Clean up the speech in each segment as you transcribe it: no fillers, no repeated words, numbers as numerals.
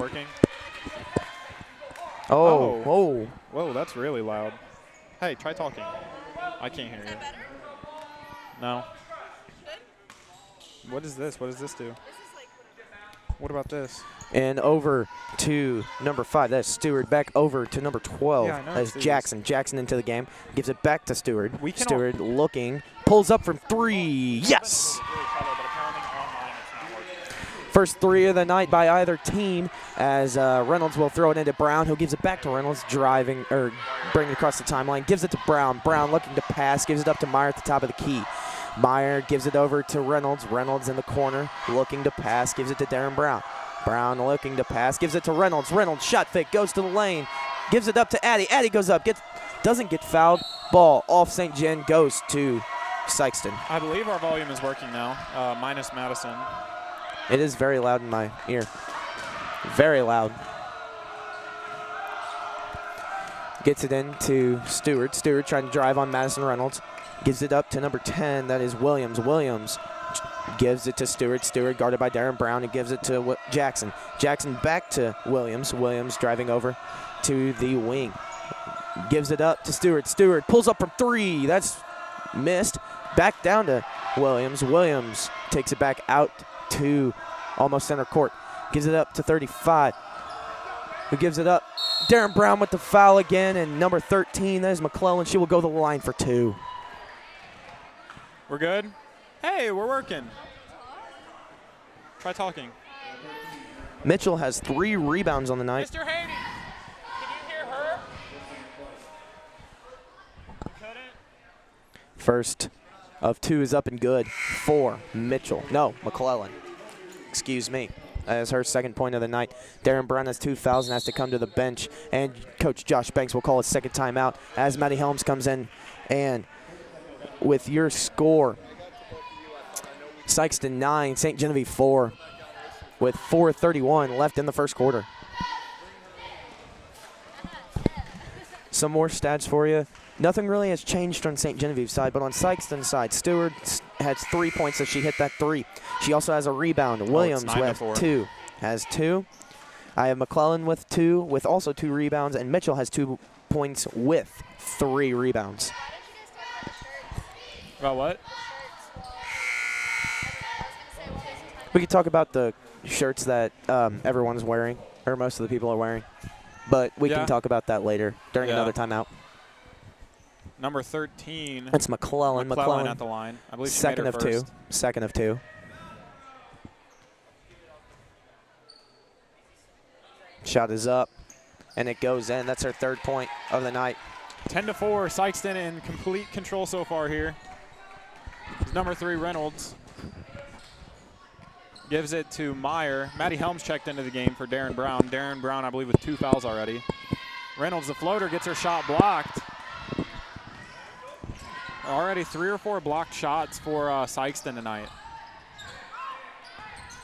working. Oh. Oh. Whoa, that's really loud. Hey, try talking. I can't hear you. No. What is this? What does this do? What about this? And over to number 5. That's Stewart. Back over to number 12. Yeah, I know. That's Jackson. Jackson into the game. Gives it back to Stewart. We can Stewart looking. Pulls up from 3. Yes! First 3 of the night by either team as Reynolds will throw it into Brown, who gives it back to Reynolds, driving or bringing it across the timeline. Gives it to Brown. Brown looking to pass. Gives it up to Meyer at the top of the key. Meyer gives it over to Reynolds. Reynolds in the corner looking to pass. Gives it to Darren Brown. Brown looking to pass. Gives it to Reynolds. Reynolds shot fake. Goes to the lane. Gives it up to Addy. Addy goes up. Doesn't get fouled. Ball off St. John goes to Sikeston. I believe our volume is working now, minus Madison. It is very loud in my ear. Very loud. Gets it in to Stewart. Stewart trying to drive on Madison Reynolds. Gives it up to number 10. That is Williams. Williams gives it to Stewart. Stewart guarded by Darren Brown. He gives it to Jackson. Jackson back to Williams. Williams driving over to the wing. Gives it up to Stewart. Stewart pulls up from 3. That's missed. Back down to Williams. Williams takes it back out to almost center court. Gives it up to 35. Who gives it up? Darren Brown with the foul again, and number 13, that is McClellan. She will go to the line for 2. We're good? Hey, we're working. Try talking. Mitchell has 3 rebounds on the night. Mr. Haney, can you hear her? You couldn't? First of 2 is up and good for Mitchell. No, McClellan. Excuse me. That is her second point of the night. Darren Brown has 2 fouls and has to come to the bench. And Coach Josh Banks will call a second timeout as Maddie Helms comes in. And with your score, Sikeston 9, St. Genevieve 4, with 4:31 left in the first quarter. Some more stats for you. Nothing really has changed on St. Genevieve's side, but on Sikeston's side, Stewart has 3 points, so she hit that 3. She also has a rebound. Williams with 2. Has 2. I have McClellan with 2, with also 2 rebounds, and Mitchell has 2 points with 3 rebounds. About what? We could talk about the shirts that everyone's wearing, or most of the people are wearing, but we can talk about that later during another timeout. Number 13. It's McClellan. McClellan at the line. I believe she made her first. Second of 2. Shot is up, and it goes in. That's her 3rd point of the night. 10-4, Sikeston in complete control so far here. It's number 3, Reynolds. Gives it to Meyer. Maddie Helms checked into the game for Darren Brown. Darren Brown, I believe, with 2 fouls already. Reynolds, the floater, gets her shot blocked. Already 3 or 4 blocked shots for Sikeston tonight.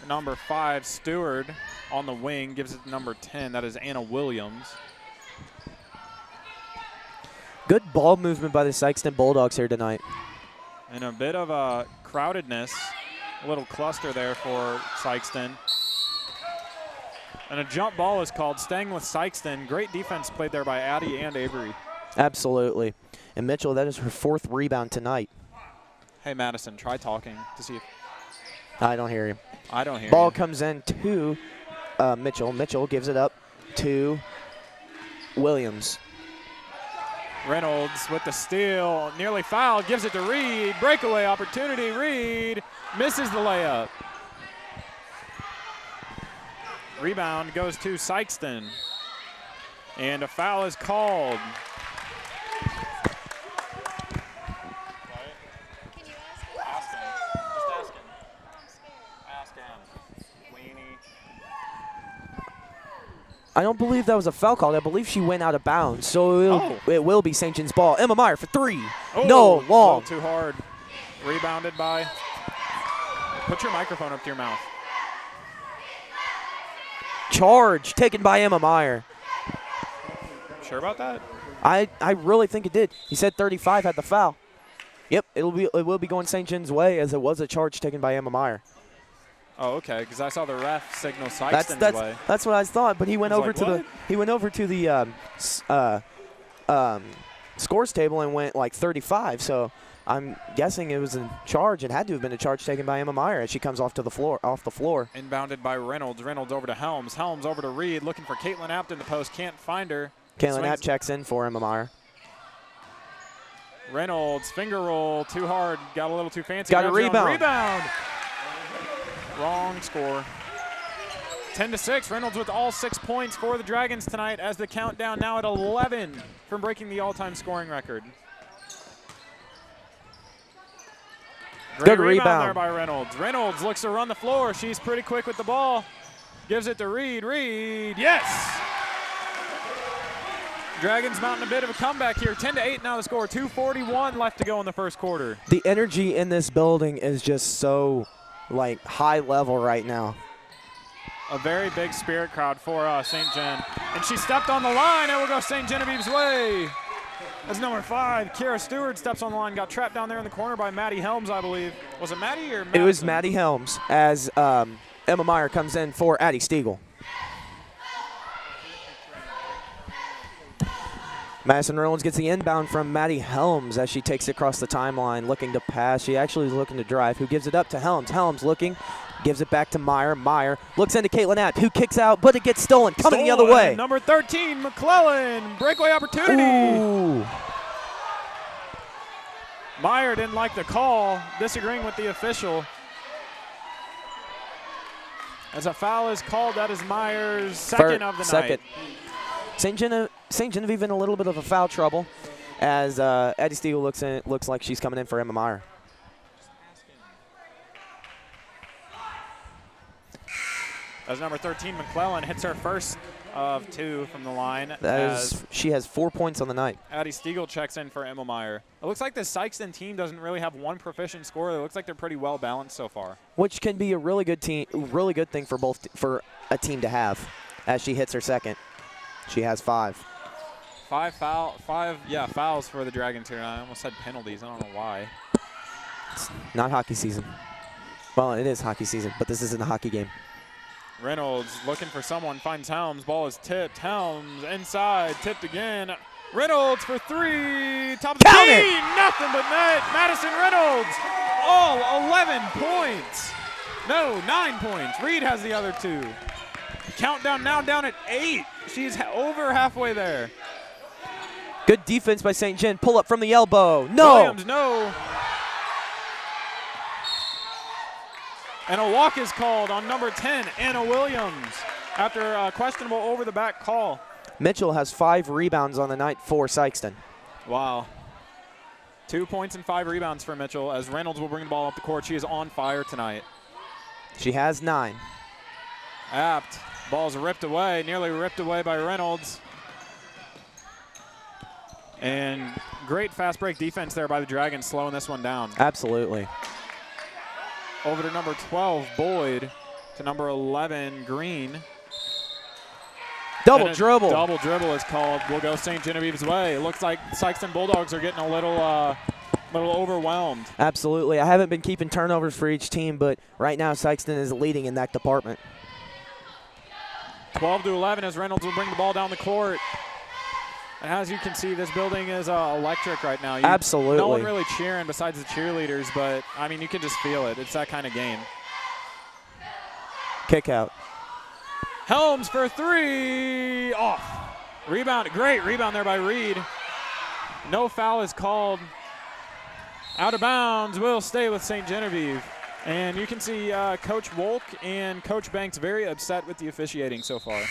Number 5, Stewart, on the wing, gives it to number 10. That is Anna Williams. Good ball movement by the Sikeston Bulldogs here tonight. And a bit of a crowdedness, a little cluster there for Sikeston. And a jump ball is called, staying with Sikeston. Great defense played there by Addie and Avery. Absolutely. And Mitchell, that is her 4th rebound tonight. Hey, Madison, try talking to see if... I don't hear you. I don't hear Ball you. comes in to Mitchell. Mitchell gives it up to Williams. Reynolds with the steal, nearly fouled, gives it to Reed. Breakaway opportunity, Reed misses the layup. Rebound goes to Sikeston. And a foul is called. I don't believe that was a foul call. I believe she went out of bounds. So it will be St. John's ball. Emma Meyer for 3. Oh, no, long. Too hard. Rebounded by. Put your microphone up to your mouth. Charge taken by Emma Meyer. Sure about that? I really think it did. He said 35 had the foul. Yep, it will be going St. John's way, as it was a charge taken by Emma Meyer. Oh, okay, because I saw the ref signal Sikeston's way. That's what I thought, but he went over to the scores table and went like 35. So I'm guessing it was a charge. It had to have been a charge taken by Emma Meyer as she comes off the floor. Inbounded by Reynolds. Reynolds over to Helms. Helms over to Reed, looking for Caitlin Apt in the post. Can't find her. Caitlin Apt checks in for Emma Meyer. Reynolds, finger roll, too hard. Got a little too fancy. Got a rebound. Rebound. Wrong score. 10-6. Reynolds with all 6 points for the Dragons tonight as the countdown now at 11 from breaking the all-time scoring record. Good rebound there by Reynolds. Reynolds looks to run the floor. She's pretty quick with the ball. Gives it to Reed. Reed, yes! Dragons mounting a bit of a comeback here. 10-8 now the score. 2:41 left to go in the first quarter. The energy in this building is just so, like, high level right now. A very big spirit crowd for St. Gen. And she stepped on the line. It will go St. Genevieve's way. That's number 5. Kira Stewart steps on the line. Got trapped down there in the corner by Maddie Helms, I believe. Was it Maddie or Madison? It was Maddie Helms as Emma Meyer comes in for Addie Stiegel. Madison Reynolds gets the inbound from Maddie Helms as she takes it across the timeline, looking to pass. She actually is looking to drive. Who gives it up to Helms? Helms looking, gives it back to Meyer. Meyer looks into Caitlin Apt, who kicks out, but it gets stolen. Coming the other way. Number 13, McClellan. Breakaway opportunity. Ooh. Meyer didn't like the call, disagreeing with the official. As a foul is called, that is Meyer's second of the night. St. Genevieve in a little bit of a foul trouble as Addie Stiegel looks like she's coming in for Emma Meyer. As number 13, McClellan hits her first of 2 from the line. She has 4 points on the night. Addie Stiegel checks in for Emma Meyer. It looks like the Sikeston team doesn't really have one proficient scorer. It looks like they're pretty well balanced so far. Which can be a really good thing for a team to have as she hits her second. She has 5. 5 fouls for the Dragons here. I almost said penalties. I don't know why. It's not hockey season. Well, it is hockey season, but this isn't a hockey game. Reynolds looking for someone, finds Helms. Ball is tipped. Helms inside, tipped again. Reynolds for 3. Top of the key. Nothing but net. Madison Reynolds. All 11 points. No, 9 points. Reed has the other 2. Countdown now down at 8. She's over halfway there. Good defense by St. Gen. Pull up from the elbow. No. Williams, no. And a walk is called on number 10, Anna Williams, after a questionable over-the-back call. Mitchell has 5 rebounds on the night for Sikeston. Wow. 2 points and 5 rebounds for Mitchell as Reynolds will bring the ball up the court. She is on fire tonight. She has 9. Apt. Ball's ripped away, nearly ripped away by Reynolds. And great fast break defense there by the Dragons, slowing this one down. Absolutely. Over to number 12, Boyd, to number 11, Green. Double dribble. Double dribble is called. Will go St. Genevieve's way. It looks like Sikeston Bulldogs are getting a little overwhelmed. Absolutely. I haven't been keeping turnovers for each team, but right now Sikeston is leading in that department. 12-11 as Reynolds will bring the ball down the court. And as you can see, this building is electric right now. Absolutely. No one really cheering besides the cheerleaders, but, I mean, you can just feel it. It's that kind of game. Kick out. Helms for 3. Off. Rebound. Great rebound there by Reed. No foul is called. Out of bounds. Will stay with St. Genevieve. And you can see Coach Wolk and Coach Banks very upset with the officiating so far.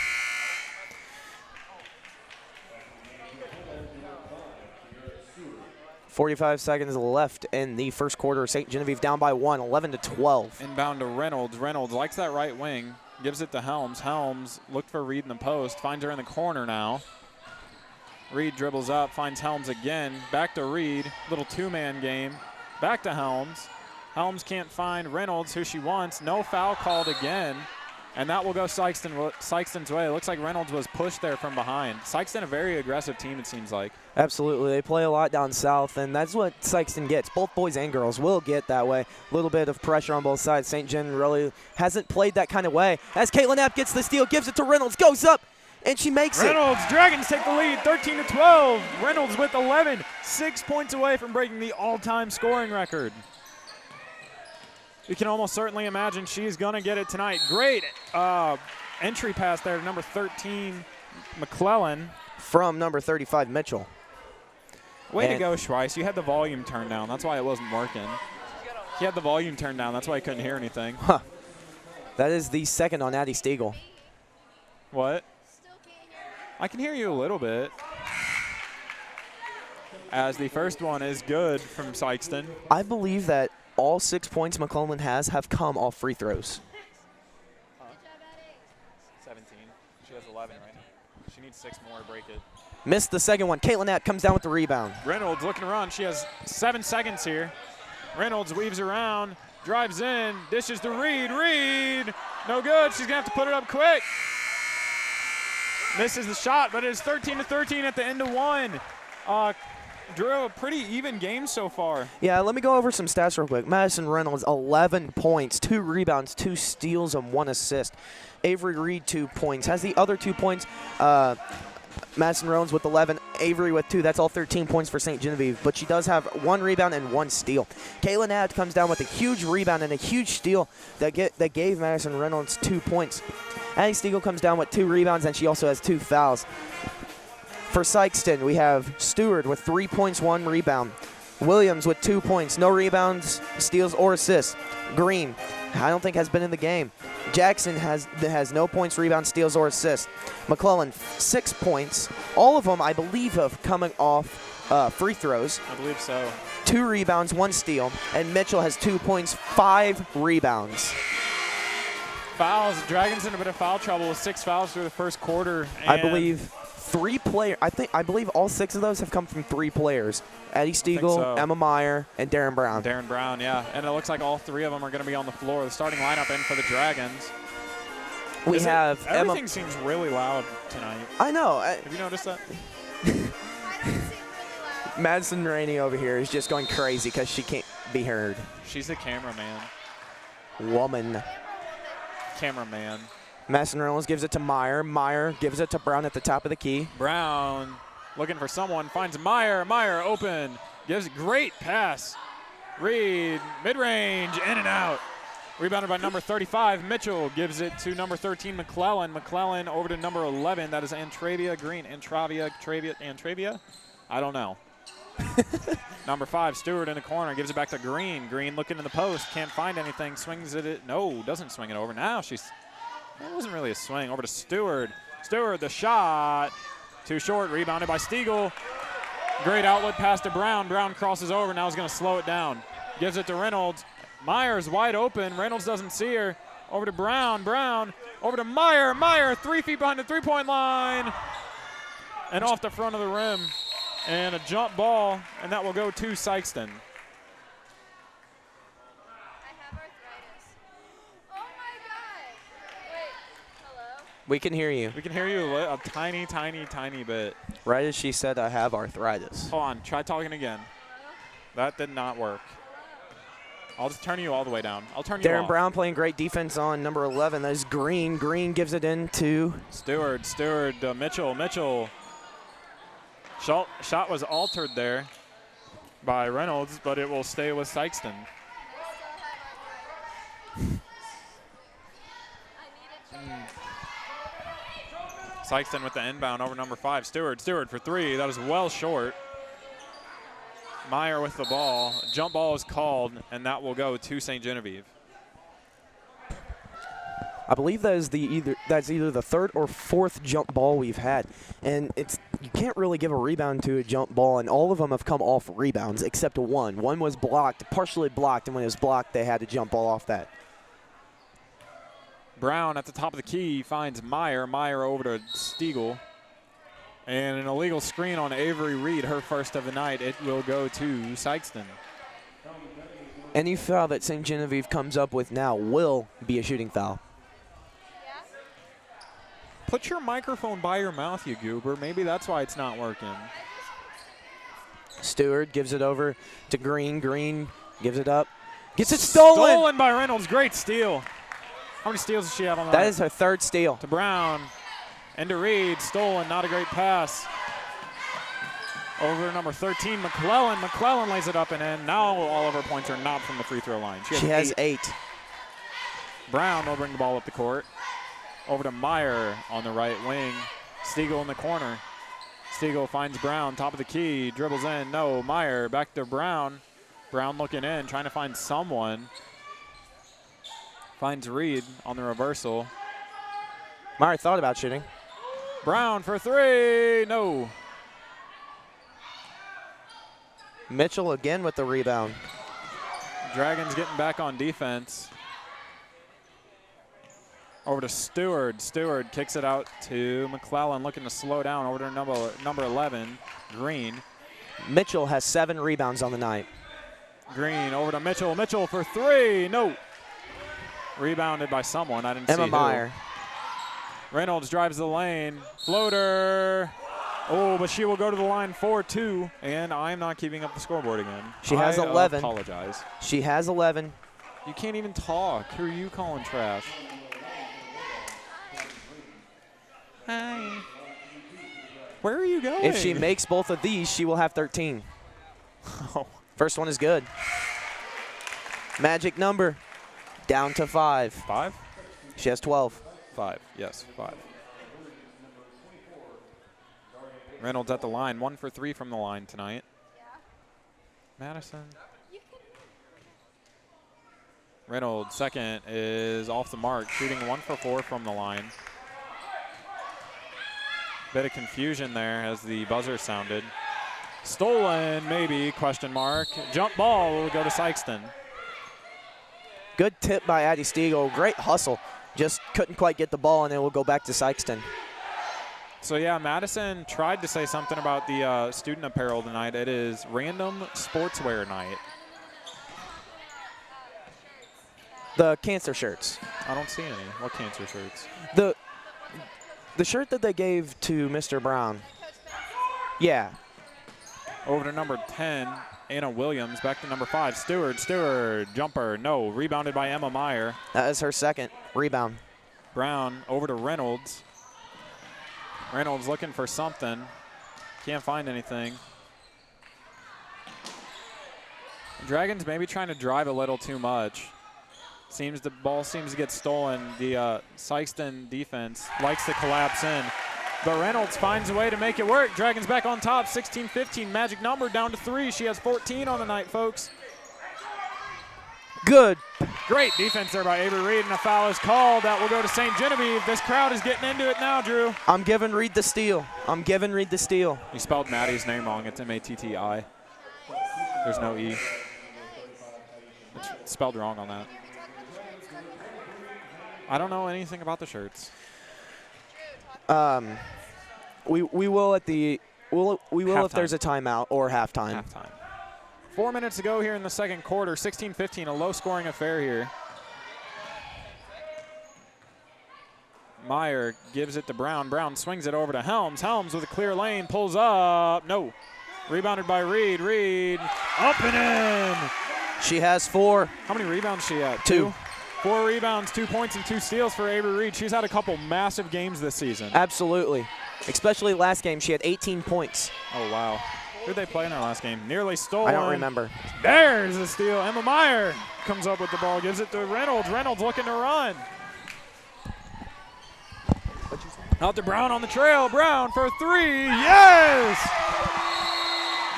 .45 seconds left in the first quarter. St. Genevieve down by 1, 11-12. Inbound to Reynolds. Reynolds likes that right wing. Gives it to Helms. Helms looked for Reed in the post. Finds her in the corner now. Reed dribbles up. Finds Helms again. Back to Reed. Little two-man game. Back to Helms. Helms can't find Reynolds, who she wants. No foul called again. And that will go Sikeston's way. It looks like Reynolds was pushed there from behind. Sikeston, a very aggressive team, it seems like. Absolutely. They play a lot down south, and that's what Sikeston gets. Both boys and girls will get that way. A little bit of pressure on both sides. St. John really hasn't played that kind of way. As Caitlin Knapp gets the steal, gives it to Reynolds, goes up, and she makes Reynolds, Dragons take the lead, 13-12. Reynolds with 11, 6 points away from breaking the all-time scoring record. You can almost certainly imagine she's going to get it tonight. Great entry pass there to number 13, McClellan. From number 35, Mitchell. Way to go, Schweiss. You had the volume turned down. That's why it wasn't working. He had the volume turned down. That's why he couldn't hear anything. Huh. That is the second on Addie Stiegel. What? I can hear you a little bit. As the first one is good from Sikeston. I believe that all 6 points McClellan has have come off free throws. 17. She has 11 right now. She needs 6 more to break it. Missed the second one. Caitlin Knapp comes down with the rebound. Reynolds looking to run. She has 7 seconds here. Reynolds weaves around, drives in, dishes to Reed. Reed, no good. She's going to have to put it up quick. Misses the shot, but it is 13-13 at the end of one. Drew, a pretty even game so far. Yeah, let me go over some stats real quick. Madison Reynolds, 11 points, 2 rebounds, 2 steals, and 1 assist. Avery Reed, 2 points. Has the other 2 points. Madison Reynolds with 11, Avery with 2. That's all 13 points for St. Genevieve, but she does have 1 rebound and 1 steal. Kayla Nadd comes down with a huge rebound and a huge steal that gave Madison Reynolds 2 points. Addie Stiegel comes down with 2 rebounds, and she also has 2 fouls. For Sikeston, we have Stewart with 3 points, 1 rebound. Williams with 2 points, no rebounds, steals, or assists. Green, I don't think has been in the game. Jackson has no points, rebounds, steals, or assists. McClellan, 6 points. All of them, I believe, have coming off free throws. I believe so. 2 rebounds, 1 steal. And Mitchell has 2 points, 5 rebounds. Fouls. Dragons in a bit of foul trouble with 6 fouls through the first quarter. I believe 3 players. I believe all 6 of those have come from 3 players. Addie Stiegel, so. Emma Meyer, and Darren Brown. Darren Brown, yeah. And it looks like all 3 of them are going to be on the floor. The starting lineup in for the Dragons. We have everything Emma. seems really loud tonight. I know. Have you noticed that? Madison Rainey over here is just going crazy because she can't be heard. She's the cameraman. Woman. Cameraman. Madison Reynolds gives it to Meyer. Meyer gives it to Brown at the top of the key. Brown looking for someone, finds Meyer. Meyer open, gives a great pass. Reed, mid-range, in and out. Rebounded by number 35, Mitchell gives it to number 13, McClellan. McClellan over to number 11, that is Antravia Green. Antravia? I don't know. Number 5, Stewart in the corner, gives it back to Green. Green looking in the post, can't find anything, swings it. No, doesn't swing it over. Now that wasn't really a swing. Over to Stewart. Stewart, the shot. Too short, rebounded by Stiegel. Great outlet pass to Brown. Brown crosses over, now he's going to slow it down. Gives it to Reynolds. Myers wide open. Reynolds doesn't see her. Over to Brown. Brown. Over to Meyer. Meyer 3 feet behind the three-point line. And off the front of the rim. And a jump ball, and that will go to Sikeston. We can hear you. We can hear you a tiny, tiny, tiny bit. Right as she said, I have arthritis. Hold on, try talking again. That did not work. I'll just turn you all the way down. I'll turn you Darren off. Brown playing great defense on number 11. That is Green. Green gives it in to Stewart, Mitchell. Shot was altered there by Reynolds, but it will stay with Sikeston. Sikeston with the inbound over number 5. Stewart for 3. That is well short. Meyer with the ball. Jump ball is called, and that will go to St. Genevieve. I believe that's either the 3rd or 4th jump ball we've had, and you can't really give a rebound to a jump ball, and all of them have come off rebounds except one. One was blocked, partially blocked, and when it was blocked, they had to jump ball off that. Brown at the top of the key finds Meyer. Meyer over to Stiegel. And an illegal screen on Avery Reed, her first of the night. It will go to Sikeston. Any foul that St. Genevieve comes up with now will be a shooting foul. Put your microphone by your mouth, you goober. Maybe that's why it's not working. Stewart gives it over to Green. Green gives it up. Gets it stolen. Stolen by Reynolds. Great steal. How many steals does she have on that? That is her third steal. To Brown. And to Reed. Stolen. Not a great pass. Over to number 13, McClellan. McClellan lays it up and in. Now all of her points are not from the free throw line. She has 8. Brown will bring the ball up the court. Over to Meyer on the right wing. Stiegel in the corner. Stiegel finds Brown, top of the key, dribbles in. No, Meyer back to Brown. Brown looking in, trying to find someone. Finds Reed on the reversal. Meyer thought about shooting. Brown for 3, no. Mitchell again with the rebound. Dragons getting back on defense. Over to Stewart. Stewart kicks it out to McClellan, looking to slow down. Over to number 11, Green. Mitchell has 7 rebounds on the night. Green over to Mitchell. Mitchell for 3, no. Rebounded by someone. I didn't see Emma Meyer. Reynolds drives the lane. Floater. Oh, but she will go to the line for 2, and I'm not keeping up the scoreboard again. She has 11. I apologize. She has 11. You can't even talk. Who are you calling trash? Hi. Where are you going? If she makes both of these, she will have 13. Oh. First one is good. Magic number. Down to 5. 5? She has 12. 5, yes, 5. Reynolds at the line, 1 for 3 from the line tonight. Madison. Reynolds, second, is off the mark, shooting 1 for 4 from the line. Bit of confusion there as the buzzer sounded. Stolen, maybe, question mark. Jump ball will go to Sikeston. Good tip by Addie Stiegel. Great hustle. Just couldn't quite get the ball, and then we'll go back to Sikeston. So, yeah, Madison tried to say something about the student apparel tonight. It is random sportswear night. The cancer shirts. I don't see any. What cancer shirts? The shirt that they gave to Mr. Brown. Yeah. Over to number 10, Anna Williams. Back to number 5, Stewart. Stewart, jumper, no. Rebounded by Emma Meyer. That is her second rebound. Brown over to Reynolds. Reynolds looking for something. Can't find anything. Dragons maybe trying to drive a little too much. The ball seems to get stolen. The Sikeston defense likes to collapse in. But Reynolds finds a way to make it work. Dragons back on top, 16-15. Magic number down to 3. She has 14 on the night, folks. Good. Great defense there by Avery Reed, and a foul is called. That will go to St. Genevieve. This crowd is getting into it now, Drew. I'm giving Reed the steal. I'm giving Reed the steal. You spelled Maddie's name wrong. It's M-A-T-T-I. There's no E. It's spelled wrong on that. I don't know anything about the shirts. We will at the we will if there's a timeout or halftime. 4 minutes to go here in the second quarter. 16-15, a low-scoring affair here. Meyer gives it to Brown. Brown swings it over to Helms. Helms with a clear lane, pulls up. No. Rebounded by Reed. Reed up and in. She has 4. How many rebounds she at? 2. 4 rebounds, 2 points, and 2 steals for Avery Reed. She's had a couple massive games this season. Absolutely. Especially last game, she had 18 points. Oh, wow. Who did they play in their last game? Nearly stolen. I don't remember. There's the steal. Emma Meyer comes up with the ball, gives it to Reynolds. Reynolds looking to run. Out to Brown on the trail. Brown for 3. Yes!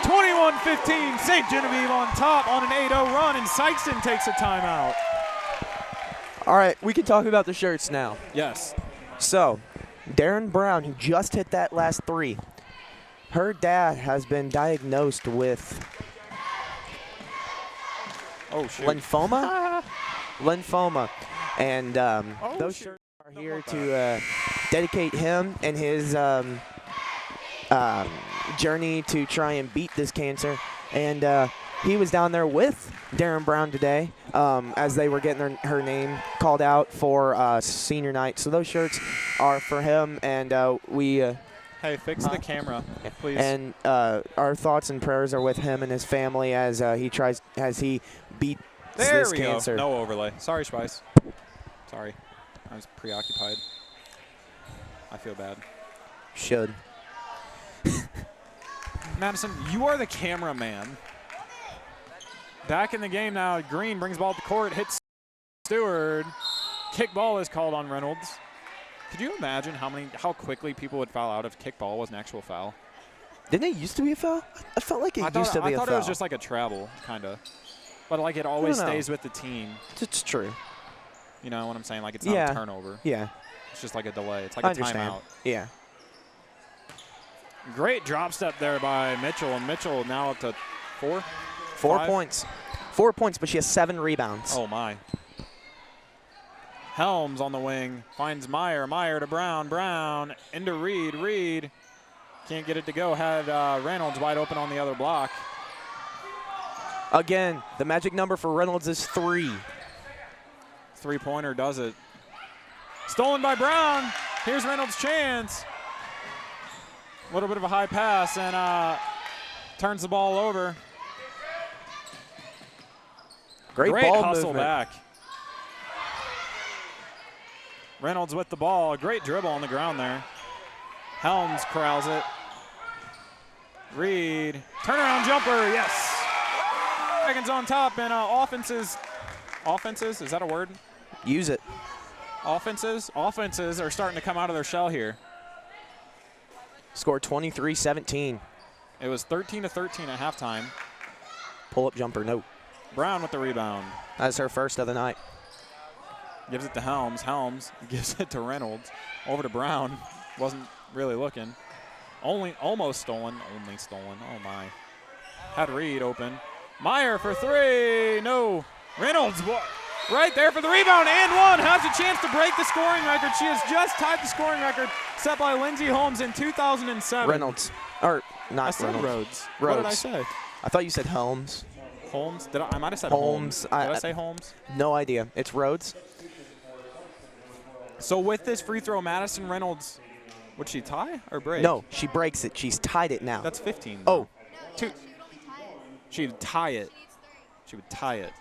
21-15. St. Genevieve on top on an 8-0 run, and Sikeston takes a timeout. All right, we can talk about the shirts now. Yes. So, Darren Brown, who just hit that last 3, her dad has been diagnosed with lymphoma. Lymphoma. And those shirts are here to dedicate him and his journey to try and beat this cancer. And he was down there with Darren Brown today as they were getting her name called out for senior night. So those shirts are for him, and we. Hey, fix the camera, please. And our thoughts and prayers are with him and his family as he beats this cancer. No overlay. Sorry, Spice. Sorry, I was preoccupied. I feel bad. Should. Madison, you are the cameraman. Back in the game now. Green brings ball to court, hits Stewart. Kick ball is called on Reynolds. Could you imagine how quickly people would foul out if kick ball was an actual foul? Didn't it used to be a foul? I felt like it used to be a foul. I thought it was just like a travel, kind of. But like it always stays with the team. It's true. You know what I'm saying? Like it's not a turnover. Yeah. It's just like a delay. It's like a timeout. Yeah. Great drop step there by Mitchell, and Mitchell now up to 4? 4 points. 4 points, but she has 7 rebounds. Oh, my. Helms on the wing finds Meyer. Meyer to Brown. Brown into Reed. Reed can't get it to go. Had Reynolds wide open on the other block. Again, the magic number for Reynolds is 3. 3-pointer does it. Stolen by Brown. Here's Reynolds' chance. A little bit of a high pass and turns the ball over. Great ball hustle movement. Back. Reynolds with the ball. A great dribble on the ground there. Helms corrals it. Reed. Turnaround jumper. Yes. Dragons on top and offenses. Offenses? Is that a word? Use it. Offenses are starting to come out of their shell here. Scored 23-17. It was 13-13 at halftime. Pull-up jumper, no. Brown with the rebound. That's her first of the night. Gives it to Helms. Helms gives it to Reynolds. Over to Brown. Wasn't really looking. Almost stolen. Only stolen. Oh, my. Had Reed open. Meyer for 3. No. Reynolds right there for the rebound and one. Has a chance to break the scoring record. She has just tied the scoring record set by Lindsey Holmes in 2007. Reynolds. Or not I said Reynolds. Rhodes. Rhodes. What did I say? I thought you said Holmes. Holmes? I might have said Holmes. Did I say Holmes? No idea. It's Rhodes. So with this free throw, Madison Reynolds, would she tie or break? No, she breaks it. She's tied it now. That's 15. Oh. 2. She would tie it. She would tie it.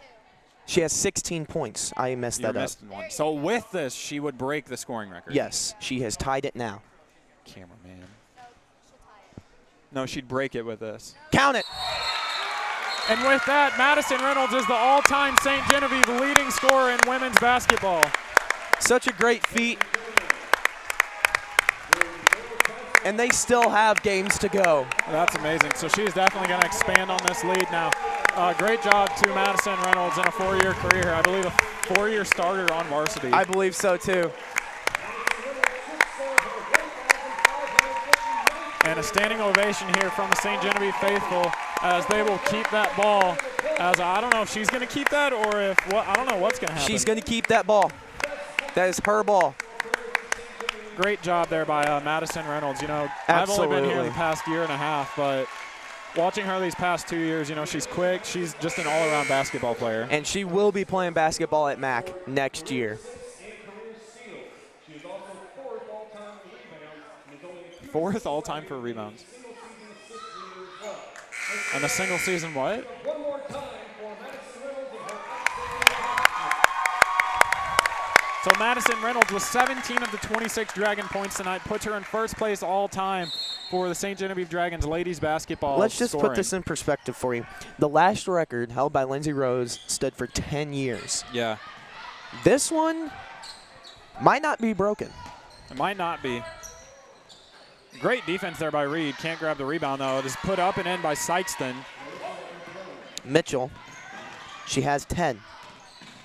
She has 16 points. I messed that up. One. So with this, she would break the scoring record. Yes, she has tied it now. Cameraman. No, she'd break it with this. Count it. And with that, Madison Reynolds is the all-time St. Genevieve leading scorer in women's basketball. Such a great feat. And they still have games to go. That's amazing. So she's definitely going to expand on this lead now. Great job to Madison Reynolds in a 4-year career. I believe a 4-year starter on varsity. I believe so, too. And a standing ovation here from the St. Genevieve faithful as they will keep that ball. As I don't know if she's going to keep that or if I don't know what's going to happen. She's going to keep that ball. That is her ball. Great job there by Madison Reynolds. You know, Absolutely. I've only been here the past year and a half, but watching her these past 2 years, you know, she's quick. She's just an all-around basketball player. And she will be playing basketball at MAC next year. 4th all-time for rebounds. And a single season what? So Madison Reynolds with 17 of the 26 Dragon points tonight puts her in first place all-time for the St. Genevieve Dragons ladies basketball. Let's just scoring. put this in perspective for you. The last record held by Lindsey Rose stood for 10 years. Yeah. This one might not be broken. It might not be. Great defense there by Reed. Can't grab the rebound, though. It is put up and in by Sikeston. Mitchell, she has 10.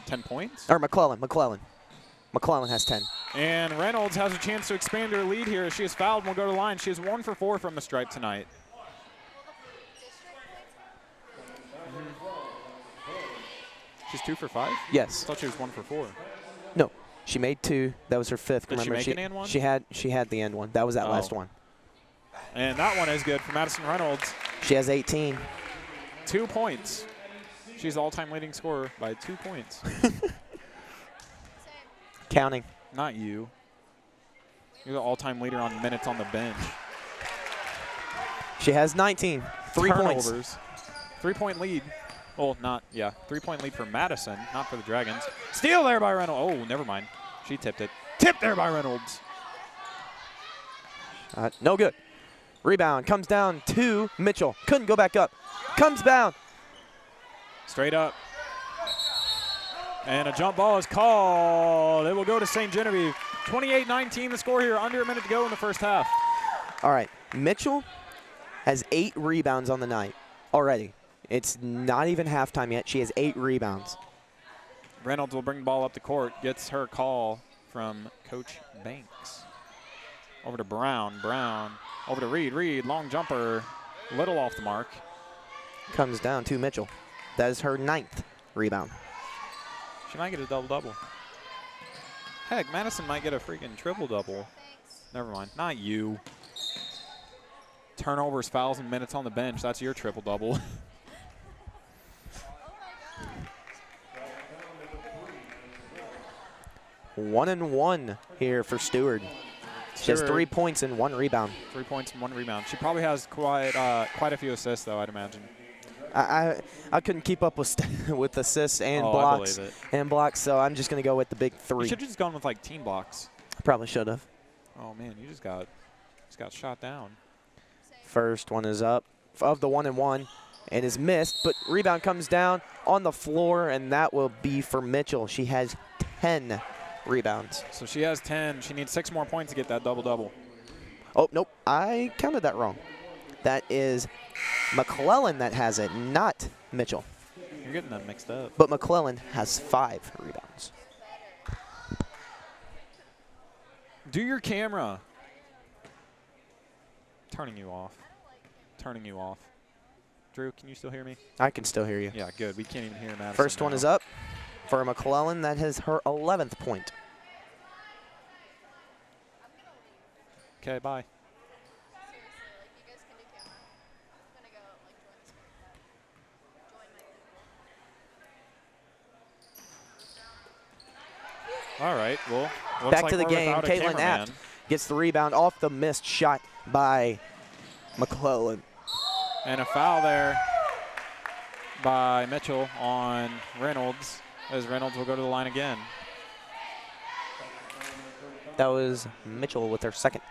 10 points? Or McClellan. McClellan has 10. And Reynolds has a chance to expand her lead here. She is fouled and will go to the line. She is 1 for 4 from the stripe tonight. She's 2 for 5? Yes. I thought she was 1 for 4. No, she made 2. That was her 5th. Did Remember, she make an and one? She had the end one. That was that last one. And that one is good for Madison Reynolds. She has 18. 2 points. She's the all-time leading scorer by 2 points. Counting. Not you. You're the all-time leader on minutes on the bench. She has 19. 3 points. Turnovers. 3-point lead. Well, not, yeah. 3-point lead for Madison, not for the Dragons. Steal there by Reynolds. Oh, never mind. She tipped it. Tipped there by Reynolds. No good. Rebound comes down to Mitchell. Couldn't go back up. Comes down. Straight up. And a jump ball is called. It will go to St. Genevieve. 28-19 the score here. Under a minute to go in the first half. All right. Mitchell has 8 rebounds on the night already. It's not even halftime yet. She has 8 rebounds. Reynolds will bring the ball up the court. Gets her call from Coach Banks. Over to Brown. Brown. Over to Reed. Reed, long jumper. Little off the mark. Comes down to Mitchell. That is her 9th rebound. She might get a double-double. Heck, Madison might get a freaking triple-double. Never mind. Not you. Turnovers, fouls, and minutes on the bench. That's your triple-double. One and one here for Stewart. She has 3 points and 1 rebound. 3 points and 1 rebound. She probably has quite a few assists, though, I'd imagine. I couldn't keep up with with assists and blocks so I'm just gonna go with the big 3. You should have just gone with like team blocks. Probably should have. Oh man, you just got shot down. First one is up of the 1 and 1 and is missed, but rebound comes down on the floor and that will be for Mitchell. She has 10 rebounds. So she has 10. She needs 6 more points to get that double-double. Oh nope, I counted that wrong. That is McClellan that has it, not Mitchell. You're getting them mixed up. But McClellan has 5 rebounds. Do your camera. Turning you off. Turning you off. Drew, can you still hear me? I can still hear you. Yeah, good. We can't even hear Madison. First one now. is up for McClellan. That is her 11th point. Okay, bye. All right, well, back to the game. Caitlin Apt gets the rebound off the missed shot by McClellan. And a foul there by Mitchell on Reynolds, as Reynolds will go to the line again. That was Mitchell with her 2nd,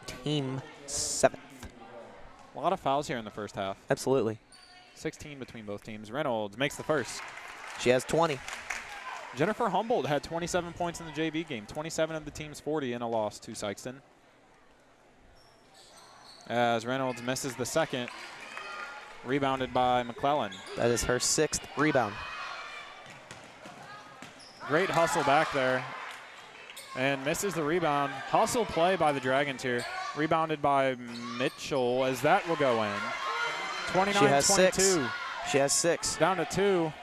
team 7th. A lot of fouls here in the first half. Absolutely. 16 between both teams. Reynolds makes the first. She has 20. Jennifer Humboldt had 27 points in the JV game, 27 of the team's 40 in a loss to Sikeston. As Reynolds misses the second, rebounded by McClellan. That is her 6th rebound. Great hustle back there. And misses the rebound. Hustle play by the Dragons here. Rebounded by Mitchell as that will go in. 29-22. She has 6. She has 6. Down to 2.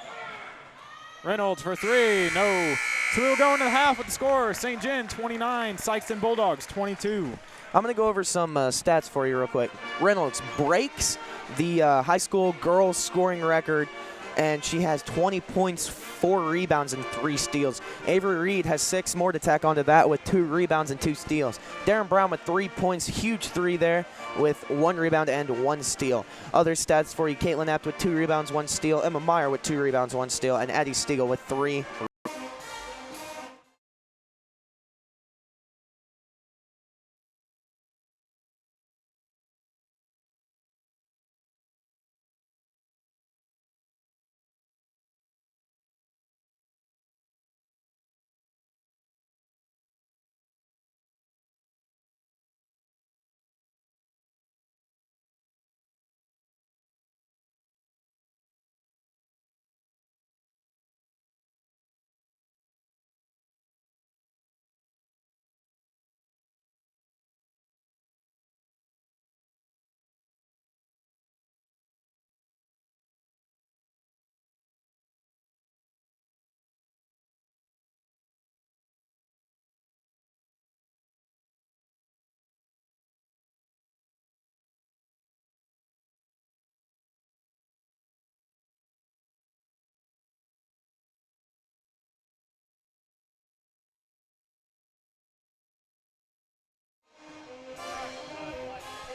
Reynolds for 3, no. So we'll go into the half with the score. St. Gen 29, Sikeston Bulldogs 22. I'm going to go over some stats for you real quick. Reynolds breaks the high school girls scoring record, and she has 20 points, 4 rebounds, and 3 steals. Avery Reed has 6 more to tack onto that with 2 rebounds and 2 steals. Darren Brown with 3 points, huge 3 there with 1 rebound and 1 steal. Other stats for you, Caitlin Apt with 2 rebounds, 1 steal, Emma Meyer with 2 rebounds, 1 steal, and Addie Stiegel with 3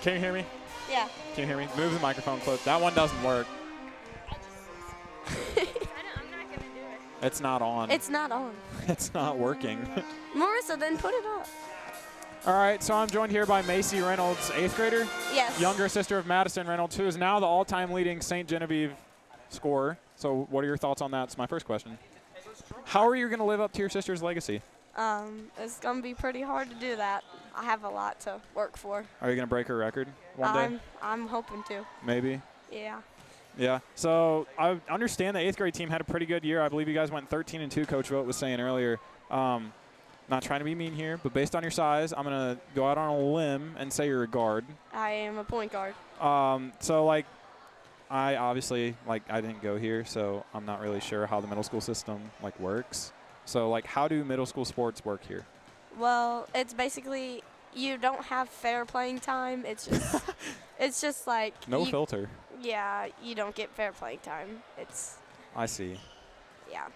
Can you hear me? Yeah. Can you hear me? Move the microphone close. That one doesn't work. I'm not going to do it. It's not on. It's not on. It's not working. Marissa, then put it up. All right, so I'm joined here by Macy Reynolds, 8th grader. Yes. Younger sister of Madison Reynolds, who is now the all-time leading St. Genevieve scorer. So what are your thoughts on that? That's my first question. How are you going to live up to your sister's legacy? It's going to be pretty hard to do that. I have a lot to work for. Are you going to break her record one day? I'm hoping to. Maybe? Yeah. Yeah. So I understand the 8th grade team had a pretty good year. I believe you guys went 13-2, Coach Vogt was saying earlier. Not trying to be mean here, but based on your size, I'm going to go out on a limb and say you're a guard. I am a point guard. So, like, I obviously, like, I didn't go here, so I'm not really sure how the middle school system, like, works. So, like, how do middle school sports work here? Well, it's basically you don't have fair playing time. It's just it's just like No filter. Yeah, you don't get fair playing time. It's I see. yeah.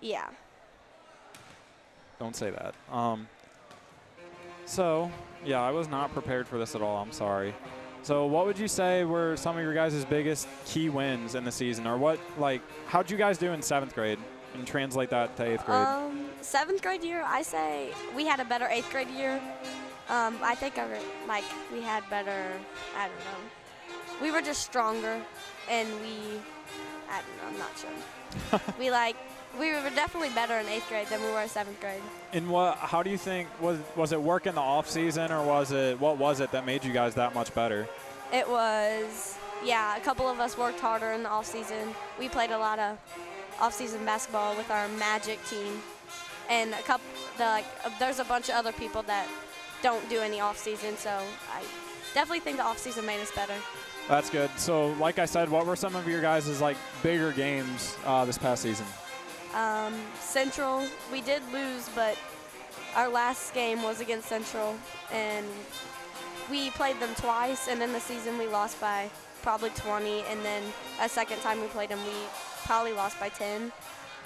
Yeah. Don't say that. So, yeah, I was not prepared for this at all. I'm sorry. So what would you say were some of your guys' biggest key wins in the season? Or what, like, how'd you guys do in 7th grade? And translate that to 8th grade. 7th grade year, I say we had a better 8th grade year. I think we had better, I don't know. We were just stronger, and I don't know, I'm not sure. We were definitely better in 8th grade than we were in 7th grade. And how do you think, was it work in the off season, or what was it that made you guys that much better? It was, yeah, a couple of us worked harder in the off season. We played a lot of off-season basketball with our Magic team, and there's a bunch of other people that don't do any off-season, so I definitely think the off-season made us better. That's good. So, like I said, what were some of your guys' like bigger games this past season? Central, we did lose, but our last game was against Central, and we played them twice, and in the season we lost by probably 20, and then a second time we played them, we probably lost by 10.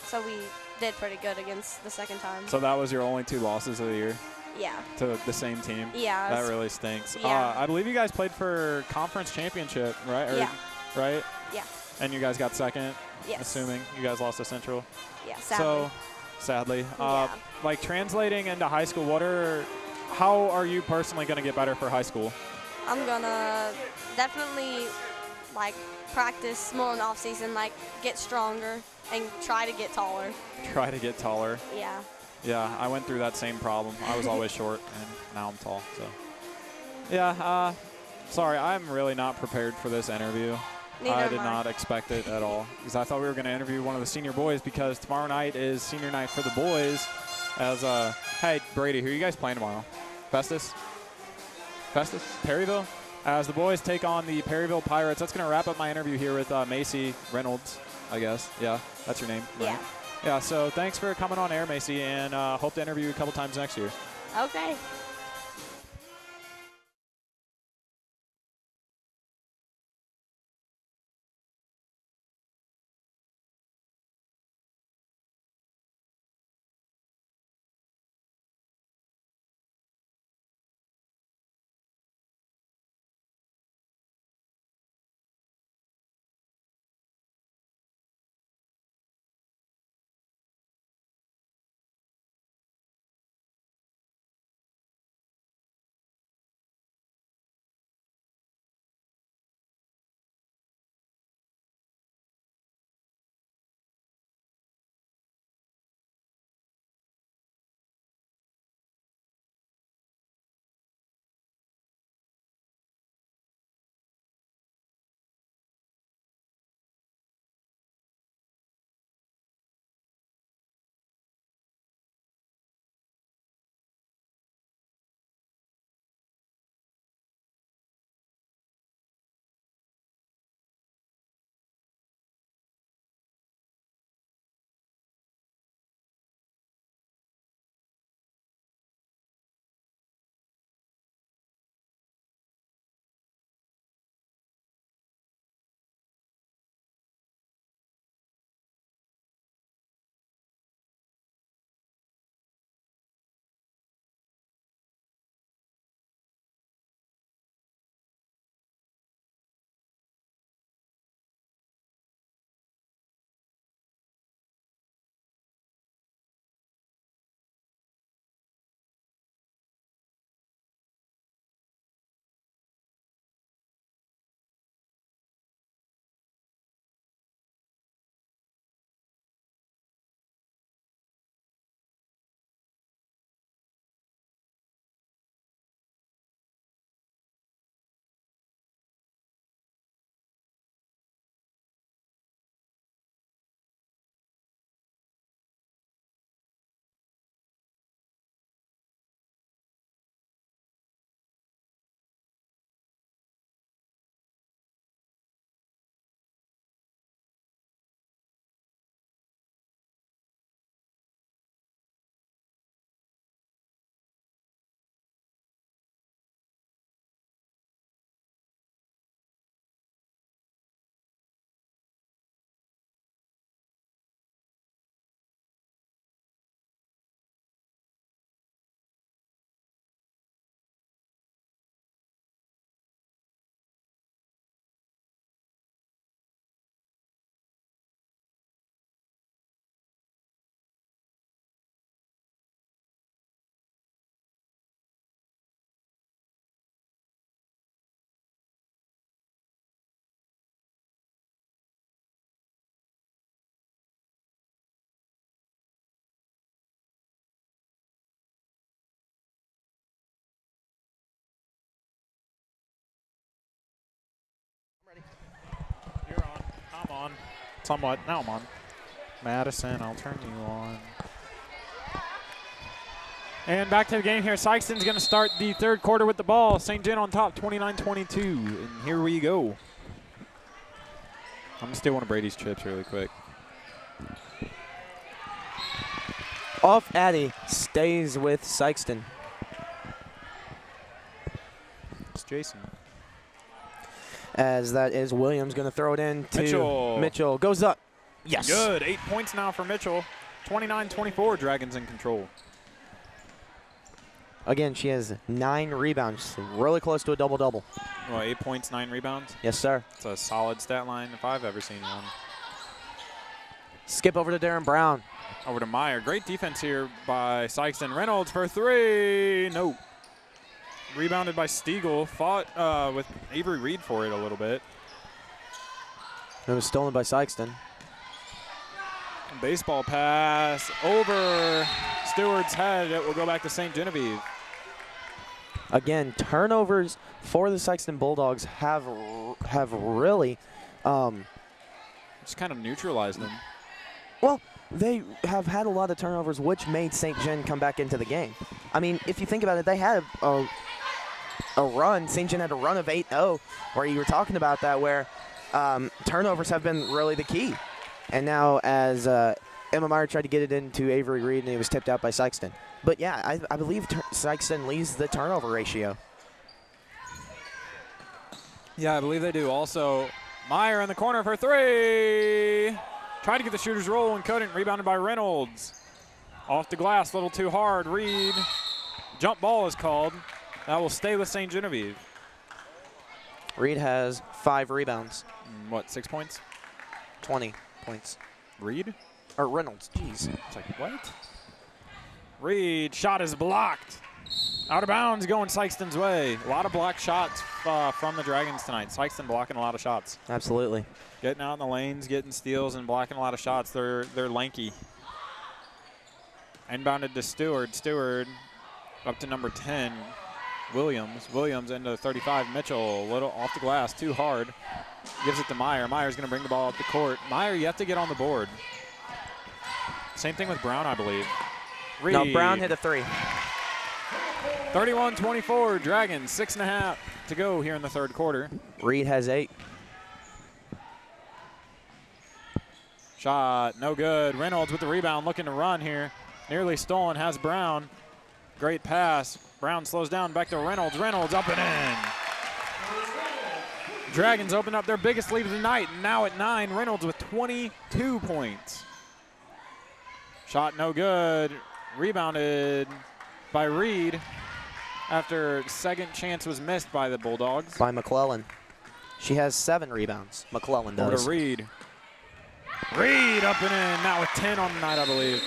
So we did pretty good against the second time. So that was your only 2 losses of the year? Yeah. To the same team? Yeah. That really stinks. Yeah. I believe you guys played for conference championship, right? Yeah. Right? Yeah. And you guys got second? Yes. Assuming you guys lost to Central? Yeah, sadly. So, sadly. Yeah. Like translating into high school, how are you personally going to get better for high school? I'm going to definitely practice more in the off season, get stronger and try to get taller. Try to get taller. Yeah. Yeah, I went through that same problem. I was always short, and now I'm tall. So, yeah. Sorry, I'm really not prepared for this interview. Neither I am did I. not expect it at all, because I thought we were going to interview one of the senior boys, because tomorrow night is senior night for the boys. Hey Brady, who are you guys playing tomorrow? Festus? Perryville? As the boys take on the Perryville Pirates. That's going to wrap up my interview here with Macy Reynolds, I guess. Yeah, that's your name. Right? Yeah. Yeah, so thanks for coming on air, Macy, and hope to interview you a couple times next year. Okay. on. Somewhat. Now I'm on. Madison, I'll turn you on. And back to the game here. Sikeston's going to start the third quarter with the ball. St. John on top, 29-22. And here we go. I'm going to steal one of Brady's chips really quick. Off Addy stays with Sikeston. It's Jason. As that is Williams going to throw it in to Mitchell. Mitchell. Goes up. Yes. Good. 8 points now for Mitchell. 29-24, Dragons in control. Again, she has 9 rebounds. Really close to a double-double. Well, 8 points, 9 rebounds. Yes, sir. It's a solid stat line if I've ever seen one. Skip over to Darren Brown. Over to Meyer. Great defense here by Sikeston. Reynolds for 3. No. Rebounded by Stiegel. Fought with Avery Reed for it a little bit. It was stolen by Sikeston. Baseball pass over Stewart's head. It will go back to St. Genevieve. Again, turnovers for the Sikeston Bulldogs have really Just kind of neutralized them. well, they have had a lot of turnovers, which made St. John come back into the game. I mean, if you think about it, they had a run. St. John had a run of 8-0, where you were talking about that, where turnovers have been really the key. And now as Emma Meyer tried to get it into Avery Reed, and it was tipped out by Sikeston. But, yeah, I believe Sikeston leads the turnover ratio. Yeah, I believe they do. Also, Meyer in the corner for 3. Tried to get the shooter's roll and couldn't. Rebounded by Reynolds. Off the glass, a little too hard. Reed. Jump ball is called. That will stay with St. Genevieve. Reed has 5 rebounds. What, 6 points? 20 points. Reed? Or Reynolds, jeez. It's like, what? Reed, shot is blocked. Out of bounds, going Sikeston's way. A lot of block shots from the Dragons tonight. Sikeston blocking a lot of shots. Absolutely. Getting out in the lanes, getting steals, and blocking a lot of shots. They're lanky. Inbounded to Stewart. Stewart up to number 10, Williams. Williams into 35, Mitchell. A little off the glass, too hard. Gives it to Meyer. Meyer's going to bring the ball up the court. Meyer, you have to get on the board. Same thing with Brown, I believe. Reed. No, Brown hit a 3. 31-24, Dragons, 6.5 to go here in the third quarter. Reed has 8. Shot, no good. Reynolds with the rebound, looking to run here. Nearly stolen, has Brown. Great pass. Brown slows down, back to Reynolds. Reynolds up and in. Dragons open up their biggest lead of the night, now at 9. Reynolds with 22 points. Shot no good. Rebounded by Reed after second chance was missed by the Bulldogs. By McClellan. She has 7 rebounds. McClellan does. Over to Reed. Reed up and in, now with 10 on the night, I believe.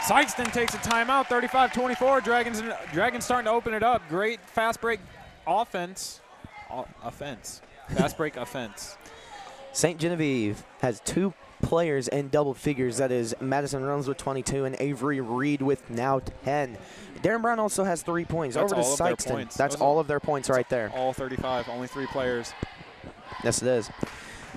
Sikeston takes a timeout, 35-24. Dragons starting to open it up. Great fast break offense. Fast break offense. St. Genevieve has 2 players in double figures. That is Madison Reynolds with 22 and Avery Reed with now 10. Darren Brown also has 3 points. That's over to all of their Sikeston. points. That's all of their points right there. All 35, only 3 players. Yes, it is.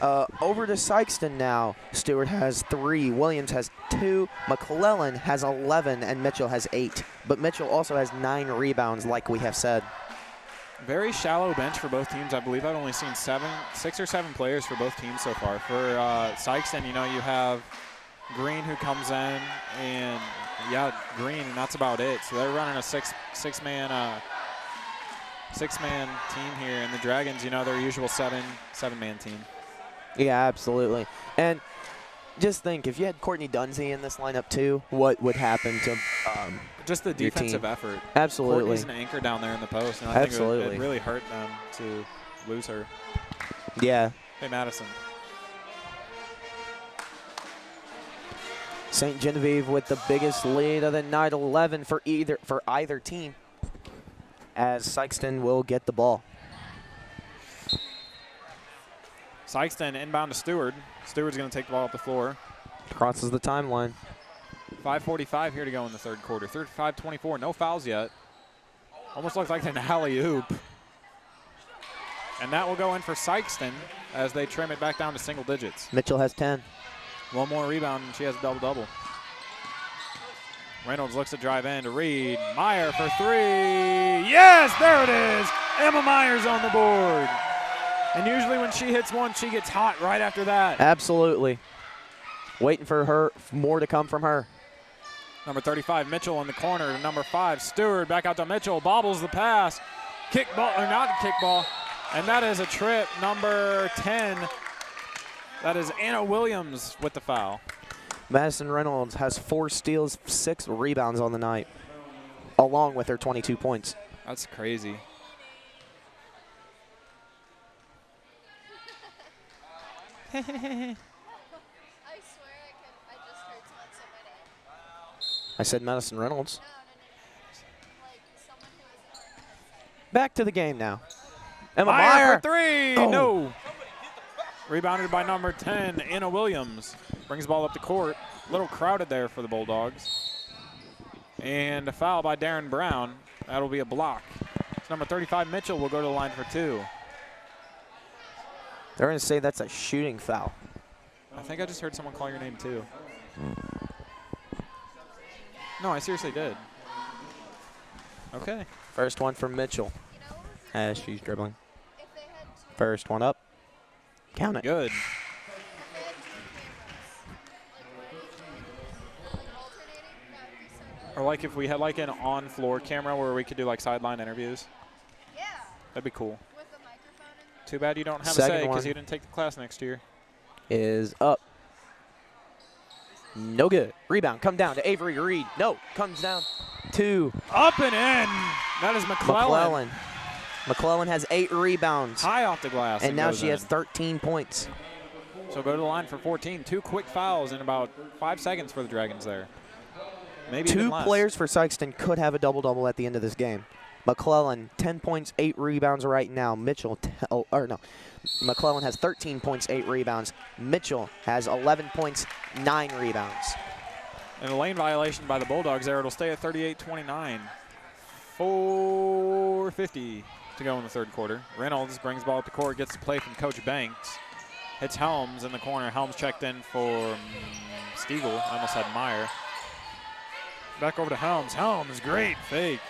Over to Sikeston now. Stewart has 3. Williams has 2. McClellan has 11, and Mitchell has 8. But Mitchell also has 9 rebounds, like we have said. Very shallow bench for both teams. I believe I've only seen 6 or 7 players for both teams so far. For Sikeston, you know, you have Green who comes in, and Green, and that's about it. So they're running a six-man team here, and the Dragons, you know, their usual seven-man team. Yeah, absolutely. And just think, if you had Courtney Dunsey in this lineup too, what would happen to just the defensive effort. Absolutely. Courtney's an anchor down there in the post, and I think it really hurt them to lose her. Yeah. Hey, Madison. St. Genevieve with the biggest lead of the night, 11 for either team, as Sikeston will get the ball. Sikeston inbound to Stewart. Stewart's going to take the ball up the floor. Crosses the timeline. 5:45 here to go in the third quarter. 35-24, no fouls yet. Almost looks like an alley-oop. And that will go in for Sikeston. as they trim it back down to single digits. Mitchell has 10. One more rebound, and she has a double-double. Reynolds looks to drive in to Reed. Meyer for three. Yes, there it is. Emma Meyer's on the board. And usually when she hits one, she gets hot right after that. Absolutely. Waiting for her, more to come from her. Number 35, Mitchell in the corner. To number 5, Stewart. Back out to Mitchell. Bobbles the pass. Kickball, or not kickball. And that is a trip. Number 10. That is Anna Williams with the foul. Madison Reynolds has 4 steals, 6 rebounds on the night, along with her 22 points. That's crazy. I swear I just heard somebody. I said Madison Reynolds. No. Like someone who was in Back to the game now. Emma Meyer Meyer. for three. Oh. No. Rebounded by number 10, Anna Williams. Brings the ball up the court. A little crowded there for the Bulldogs. And a foul by Darren Brown. That'll be a block. So number 35, Mitchell, will go to the line for 2. They're going to say that's a shooting foul. I think I just heard someone call your name too. No, I seriously did. Okay. First one from Mitchell as she's dribbling. if they had two, First one up. Count it. Good. if they had 2 cameras, like alternating, that would be so good. Or like if we had like an on-floor camera where we could do like sideline interviews. Yeah, That'd be cool. with a microphone and Too bad you don't have Second a say because one. you didn't take the class next year. Is up. No good. Rebound. Come down to Avery Reed. No. Comes down to Up and in. That is McClellan. McClellan. McClellan has 8 rebounds. High off the glass. And now goes she has in. 13 points. So go to the line for 14. 2 quick fouls in about 5 seconds for the Dragons there. Maybe even 2 less. players for Sikeston could have a double-double at the end of this game. McClellan, 10 points, 8 rebounds right now. McClellan has 13 points, 8 rebounds. Mitchell has 11 points, 9 rebounds. And a lane violation by the Bulldogs there. It'll stay at 38-29. 4:50 to go in the third quarter. Reynolds brings the ball up the court, gets the play from Coach Banks. Hits Helms in the corner. Helms checked in for Stiegel. I almost had Meyer. Back over to Helms. Helms, great fake.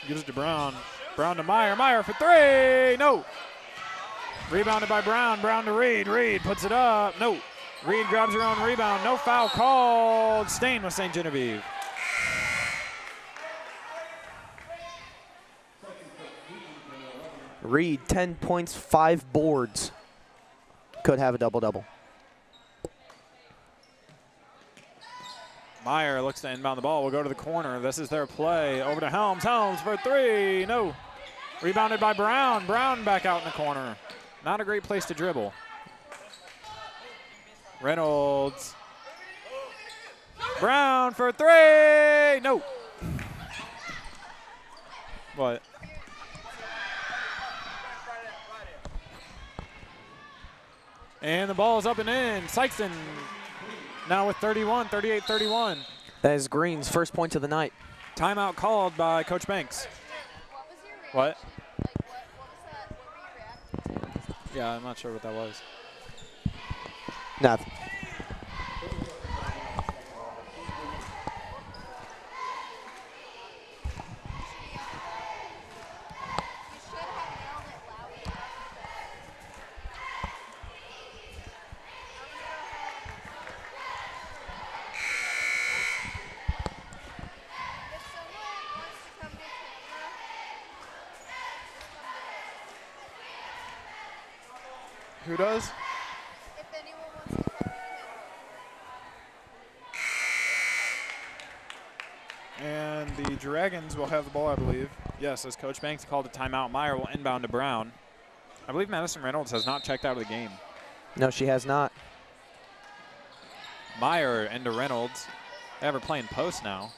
Gives it to Brown. Brown to Meyer. Meyer for 3. No. Rebounded by Brown. Brown to Reed. Reed puts it up. No. Reed grabs her own rebound. No foul called. Staying with St. Genevieve. Reed, 10 points, 5 boards. Could have a double-double. Meyer looks to inbound the ball. We'll go to the corner. This is their play. Over to Helms. Helms for 3. No. Rebounded by Brown. Brown back out in the corner. Not a great place to dribble. Reynolds. Brown for 3. No. What? And the ball is up and in. Sikeston now with 31, 38-31. That is Green's first points of the night. Timeout called by Coach Banks. what was your reaction? What? Like what was that? What were you reacting to? Yeah, I'm not sure what that was. Nothing. You should have yelled it louder. If someone wants to come to camera, Who does? if anyone wants to come to camera. And the Dragons will have the ball, I believe. Yes, as Coach Banks called a timeout. Meyer will inbound to Brown. I believe Madison Reynolds has not checked out of the game. No, she has not. Meyer into Reynolds. They have her playing post now.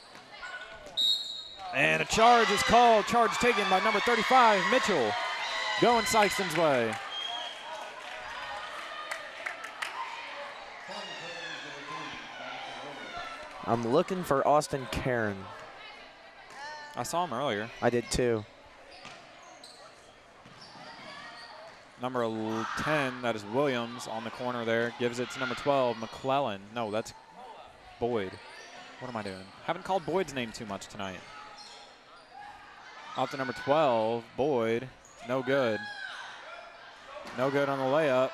And a charge is called. Charge taken by number 35, Mitchell. Going Sikeston's way. I'm looking for Austin Karen. I saw him earlier. I did too. Number 10, that is Williams on the corner there. Gives it to number 12, McClellan. No, that's Boyd. What am I doing? Haven't called Boyd's name too much tonight. Off to number 12, Boyd. No good. No good on the layup.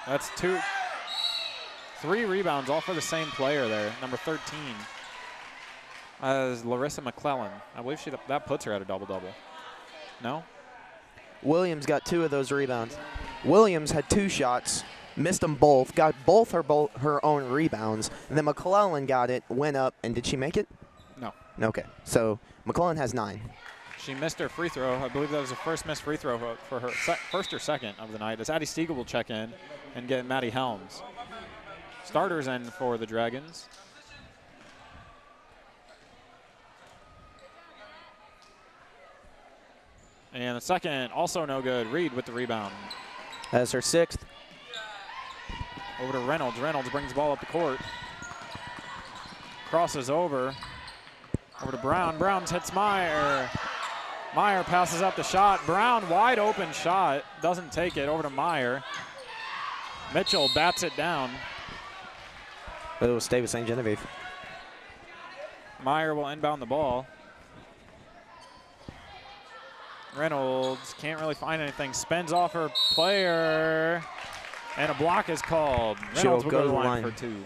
That's 3 rebounds, all for the same player there. Number 13 as Larissa McClellan. I believe that puts her at a double-double. No? Williams got 2 of those rebounds. Williams had 2 shots, missed them both, got both her own rebounds, and then McClellan got it, went up, and did she make it? No. Okay, so McClellan has 9. She missed her free throw. I believe that was the first missed free throw for her, first or second of the night. As Addie Stiegel will check in and get Maddie Helms. Starters in for the Dragons. And the second, also no good. Reed with the rebound. That's her 6th. Over to Reynolds. Reynolds brings the ball up the court. Crosses over. Over to Brown. Brown hits Meyer. Meyer passes up the shot. Brown, wide open shot. Doesn't take it. Over to Meyer. Mitchell bats it down. It will stay with St. Genevieve. Meyer will inbound the ball. Reynolds can't really find anything. Spins off her player. And a block is called. Reynolds will go to the line for 2.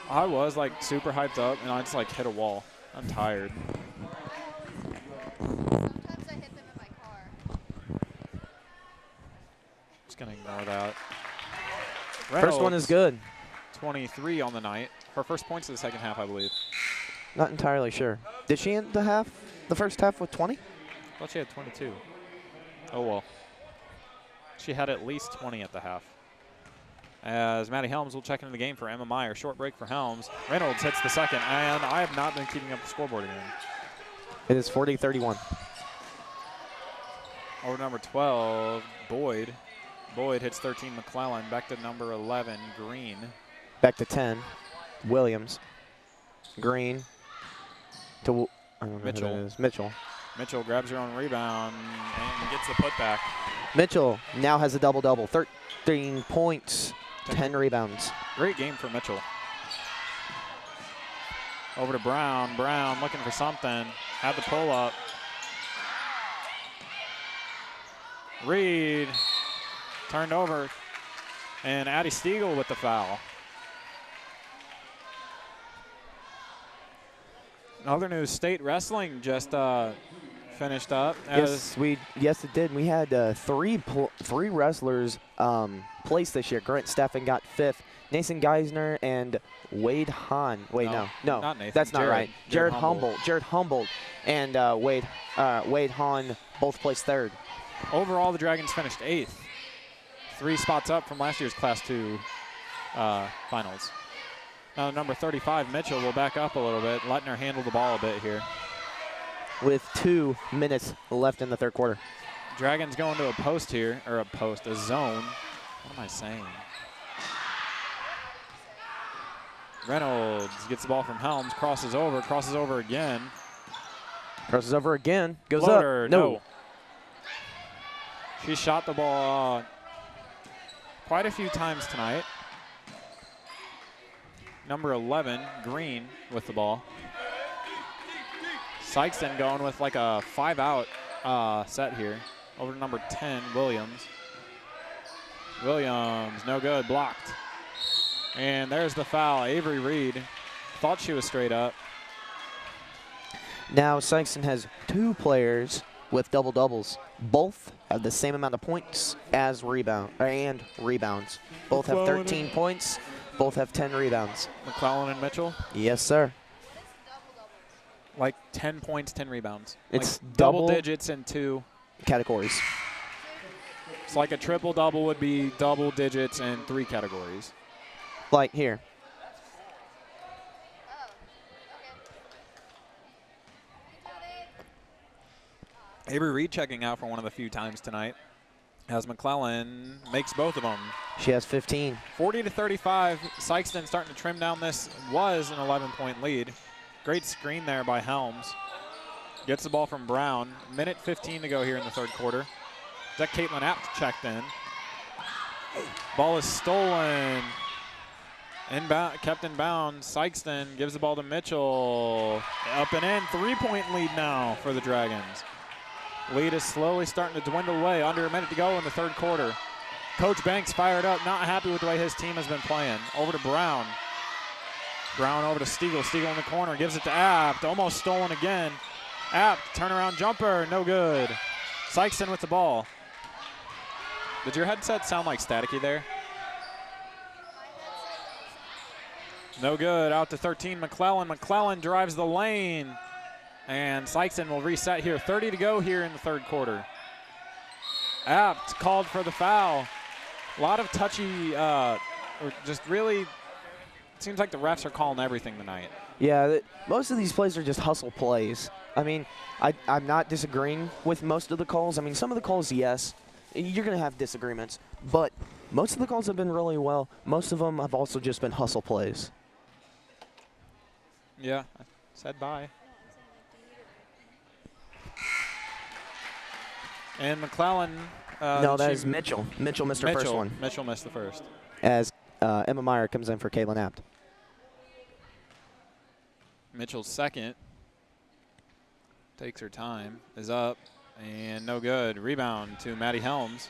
I was like super hyped up and I just like hit a wall. I'm tired. Sometimes I hit them in my car. Just gonna ignore that. First one is good. 23 on the night. Her first points of the second half, I believe. Not entirely sure. Did she end the first half with 20? I thought she had 22. Oh well. She had at least 20 at the half. As Maddie Helms will check into the game for Emma Meyer. Short break for Helms. Reynolds hits the second, and I have not been keeping up the scoreboard again. It is 40-31. Over number 12, Boyd. Boyd hits 13, McClellan. Back to number 11, Green. Back to 10, Williams. Green to I don't know Mitchell. who that is. Mitchell. Mitchell grabs her own rebound and gets the putback. Mitchell now has a double-double. 13 points, 10 rebounds. Great game for Mitchell. Over to Brown. Brown looking for something. Had the pull up. Reed turned over. And Addie Stiegel with the foul. In other news, state wrestling just finished up. Yes, it did. We had three wrestlers placed this year. Grant Steffen got 5th. Nathan Geisner and Wade Hahn. Wait, no, not Nathan. that's not right. Jared Humboldt and Wade Hahn both placed 3rd. Overall, the Dragons finished 8th. 3 spots up from last year's Class 2 finals. Now number 35, Mitchell, will back up a little bit, letting her handle the ball a bit here. With 2 minutes left in the 3rd quarter. Dragons going to a post here, or a zone. What am I saying? Reynolds gets the ball from Helms, crosses over again. Crosses over again, goes Floater, up. No. She shot the ball quite a few times tonight. Number 11, Green, with the ball. Sikeston going with like a 5-out set here. Over to number 10, Williams. Williams, no good, blocked. And there's the foul. Avery Reed thought she was straight up. Now Sikeston has 2 players with double-doubles. Both have the same amount of points as rebounds. Both have 13 points. Both have 10 rebounds. McClellan and Mitchell, Yes, sir. like 10 points, 10 rebounds. It's like double digits in 2 categories. It's like a triple-double would be double digits in 3 categories. Like here. Avery Reed checking out for one of the few times tonight as McClellan makes both of them. She has 15. 40-35, Sikeston starting to trim down this was an 11-point lead. Great screen there by Helms. Gets the ball from Brown. Minute 15 to go here in the third quarter. Is that Caitlin Apt checked in? Ball is stolen. Kept in bounds. Sikeston gives the ball to Mitchell. Up and in. 3-point lead now for the Dragons. Lead is slowly starting to dwindle away. Under a minute to go in the third quarter. Coach Banks fired up, not happy with the way his team has been playing. Over to Brown. Brown over to Stiegel. Stiegel in the corner. Gives it to Apt. Almost stolen again. Apt, turnaround jumper. No good. Sikeston with the ball. Did your headset sound like staticky there? No good. Out to 13, McClellan. McClellan drives the lane. And Sikeston will reset here. 30 to go here in the third quarter. Apt called for the foul. A lot of touchy, or just really, seems like the refs are calling everything tonight. Yeah, most of these plays are just hustle plays. I mean, I'm not disagreeing with most of the calls. I mean, some of the calls, yes, you're going to have disagreements. But most of the calls have been really well. Most of them have also just been hustle plays. Yeah, I said bye. And McClellan. No, that is Mitchell. Mitchell missed her first one. Mitchell missed the first. As Emma Meyer comes in for Caitlin Apt. Mitchell's second. Takes her time. Is up. And no good. Rebound to Maddie Helms.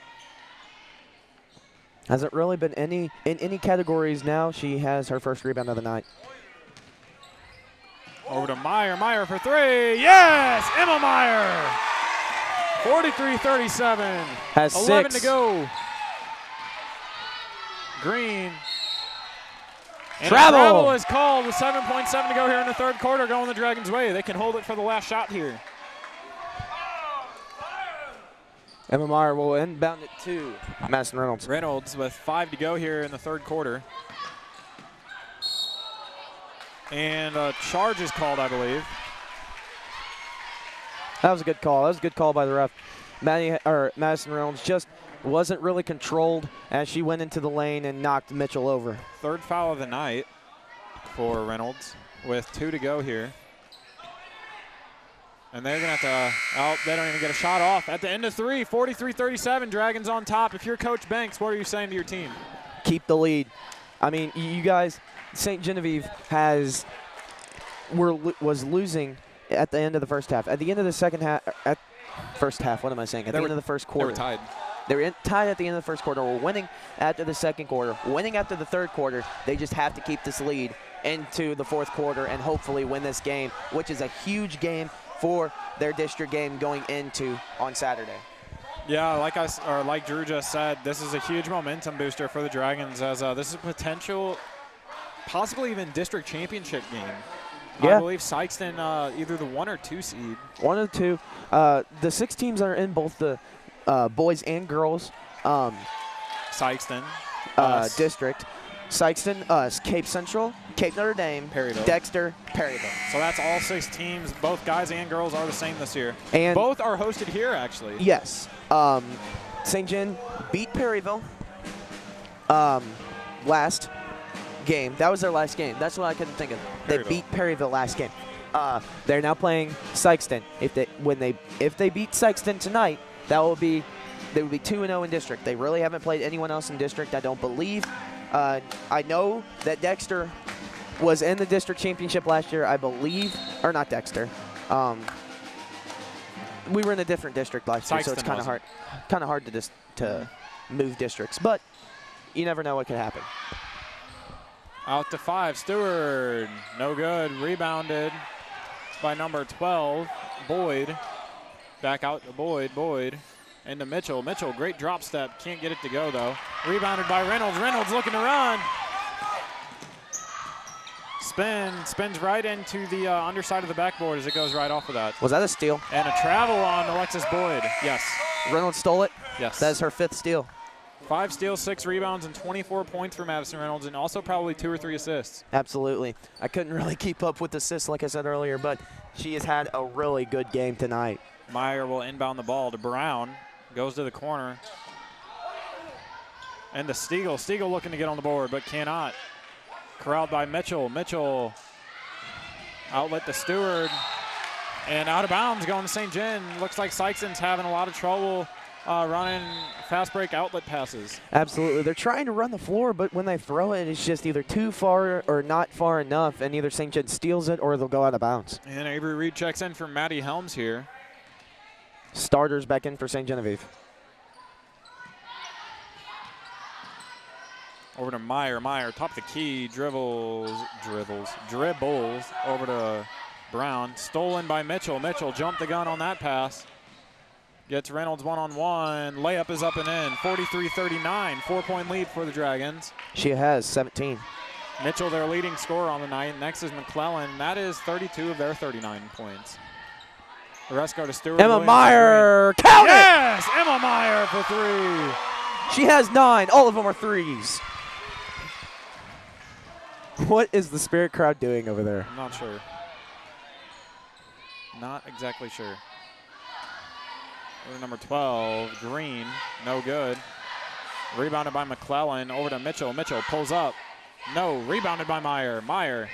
Hasn't really been in any categories now. She has her first rebound of the night. Over to Meyer. Meyer for three. Yes! Emma Meyer! 43-37. Has 11 6. to go. Green. And Travel is called with 7.7 to go here in the third quarter, going the Dragons' way. They can hold it for the last shot here. Emma Meyer will inbound it to Madison Reynolds. Reynolds with 5 to go here in the third quarter. And a charge is called, I believe. That was a good call. That was a good call by the ref. Madison Reynolds just wasn't really controlled as she went into the lane and knocked Mitchell over. Third foul of the night for Reynolds with 2 to go here. And they're going to have to, they don't even get a shot off. At the end of 3, 43-37, Dragons on top. If you're Coach Banks, what are you saying to your team? Keep the lead. I mean, you guys, St. Genevieve was losing at the end of the first half. At the end of the second half, first half, what am I saying? At the end of the first quarter. They were tied. They were tied at the end of the first quarter. We're winning after the second quarter, winning after the third quarter. They just have to keep this lead into the fourth quarter and hopefully win this game, which is a huge game for their district game going into on Saturday. Yeah, like Drew just said, this is a huge momentum booster for the Dragons, as this is a potential, possibly even district championship game. Yeah. I believe Sikeston either the 1 or 2 seed. 1 or 2. The 6 teams are in both the boys and girls Sikeston, district. Sikeston, us, Cape Central, Cape Notre Dame, Perryville. Dexter, Perryville. So that's all 6 teams. Both guys and girls are the same this year. And both are hosted here, actually. Yes. St. John beat Perryville last game. That was their last game. That's what I couldn't think of. They beat Perryville last game. They're now playing Sikeston. If they beat Sikeston tonight, they would be 2-0 in district. They really haven't played anyone else in district, I don't believe. I know that Dexter was in the district championship last year, I believe, or not Dexter. We were in a different district last year, so it's kind of hard to move districts. But you never know what could happen. Out to 5, Stewart, no good. Rebounded by number 12, Boyd. Back out to Boyd. Boyd into Mitchell. Mitchell, great drop step. Can't get it to go, though. Rebounded by Reynolds. Reynolds looking to run. Spins right into the underside of the backboard as it goes right off of that. Was that a steal? And a travel on Alexis Boyd. Yes. Reynolds stole it? Yes. That's her 5th steal. 5 steals, 6 rebounds, and 24 points for Madison Reynolds, and also probably 2 or 3 assists. Absolutely. I couldn't really keep up with assists like I said earlier, but she has had a really good game tonight. Meyer will inbound the ball to Brown. Goes to the corner. And to Stiegel. Stiegel looking to get on the board, but cannot. Corralled by Mitchell. Mitchell outlet to Stewart. And out of bounds going to St. John. Looks like Sikeston's having a lot of trouble running fast break outlet passes. Absolutely. They're trying to run the floor, but when they throw it, it's just either too far or not far enough, and either St. John steals it or they'll go out of bounds. And Avery Reed checks in for Maddie Helms here. Starters back in for St. Genevieve. Over to Meyer. Meyer, top of the key, dribbles over to Brown. Stolen by Mitchell. Mitchell jumped the gun on that pass. Gets Reynolds one-on-one. Layup is up and in. 43-39, 4-point lead for the Dragons. She has 17. Mitchell, their leading scorer on the night. Next is McClellan. That is 32 of their 39 points. The rest go to Stewart. Emma Williams, Meyer, count it! Yes, Emma Meyer for 3. She has 9. All of them are threes. What is the Spirit crowd doing over there? I'm not sure. Not exactly sure. Over to number 12, Green, no good. Rebounded by McClellan, over to Mitchell. Mitchell pulls up. No, rebounded by Meyer. Meyer.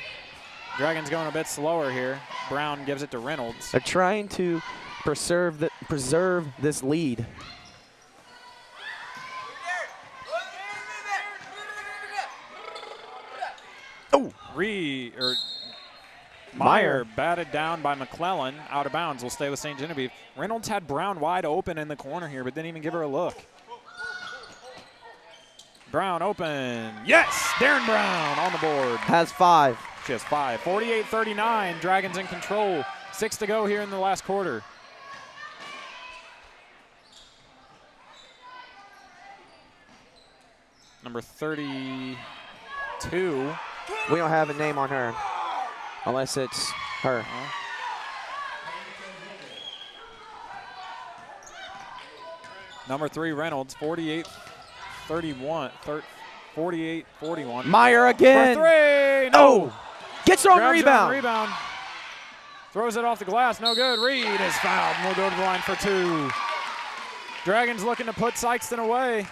Dragons going a bit slower here. Brown gives it to Reynolds. They're trying to preserve this lead. Oh, Meyer batted down by McClellan, out of bounds. Will stay with St. Genevieve. Reynolds had Brown wide open in the corner here, but didn't even give her a look. Brown open. Yes, Darren Brown on the board. has 5. She has 5. 48-39, Dragons in control. 6 to go here in the last quarter. Number 32. We don't have a name on her, unless it's her. Number 3, Reynolds, 48-31, 48-41. Meyer again. For 3, no. Oh, gets her on Grabs her on rebound. rebound. Throws it off the glass, no good. Reed is fouled and will go to the line for 2. Dragons looking to put Sikeston away.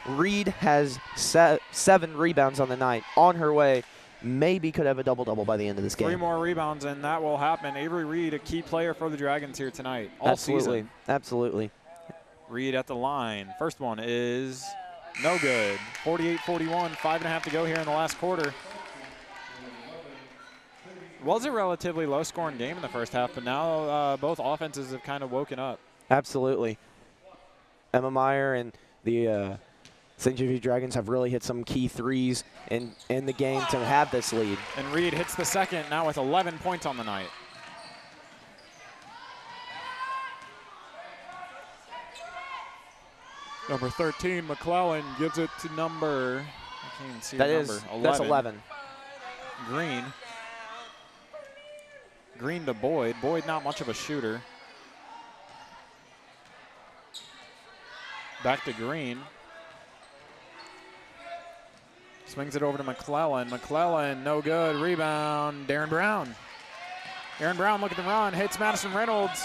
Reed has 7 rebounds on the night. On her way, maybe could have a double-double by the end of this game. 3 more rebounds, and that will happen. Avery Reed, a key player for the Dragons here tonight, all season. Absolutely. Reed at the line. First one is no good. 48-41, 5.5 to go here in the last quarter. Was a relatively low-scoring game in the first half, but now both offenses have kind of woken up. Absolutely. Emma Meyer and the St. Genevieve Dragons have really hit some key threes in the game to have this lead. And Reed hits the second now with 11 points on the night. Number 13, McClellan gives it to number, I can't even see the number, 11. That's 11. Green. Green to Boyd. Boyd not much of a shooter. Back to Green. Swings it over to McClellan. McClellan, no good. Rebound, Darren Brown. Darren Brown looking to run, hits Madison Reynolds.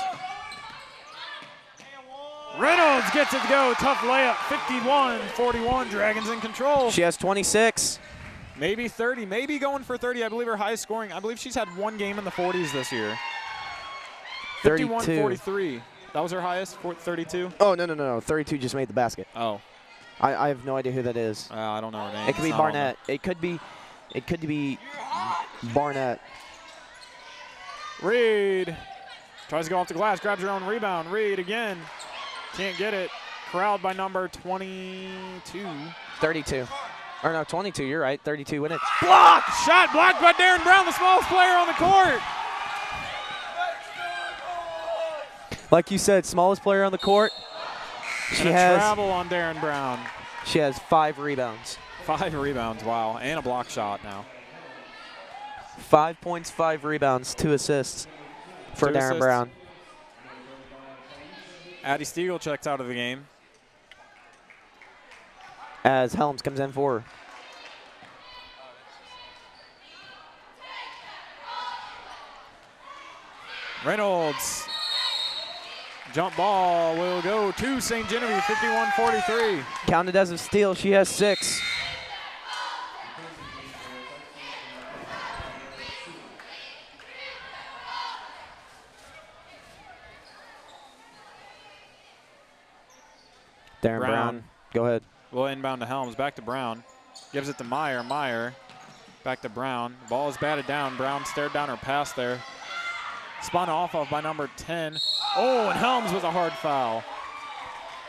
Reynolds gets it to go. Tough layup. 51-41. Dragons in control. She has 26. Maybe 30. Maybe going for 30. I believe her highest scoring. I believe she's had 1 game in the 40s this year. 51-43. That was her highest. 32. Oh, no. 32 just made the basket. Oh. I have no idea who that is. I don't know her name. It could be Barnett. It could be Barnett. Reed tries to go off the glass. Grabs her own rebound. Reed again. Can't get it. Corralled by number 22. 32. Or no, 22. You're right. 32 win it. Blocked! Shot blocked by Darren Brown, the smallest player on the court. Like you said, smallest player on the court. She has travel on Darren Brown. She has 5 rebounds. 5 rebounds, wow. And a block shot now. 5 points, 5 rebounds, 2 assists for 2 Darren assists. Brown. Addie Stiegel checks out of the game. As Helms comes in for her. Reynolds. Jump ball will go to St. Genevieve, 51-43. Counted as a steal. She has 6. Darren Brown. Go ahead. Will inbound to Helms. Back to Brown. Gives it to Meyer. Meyer back to Brown. Ball is batted down. Brown stared down her pass there. Spun off of by number 10. Oh, and Helms with a hard foul.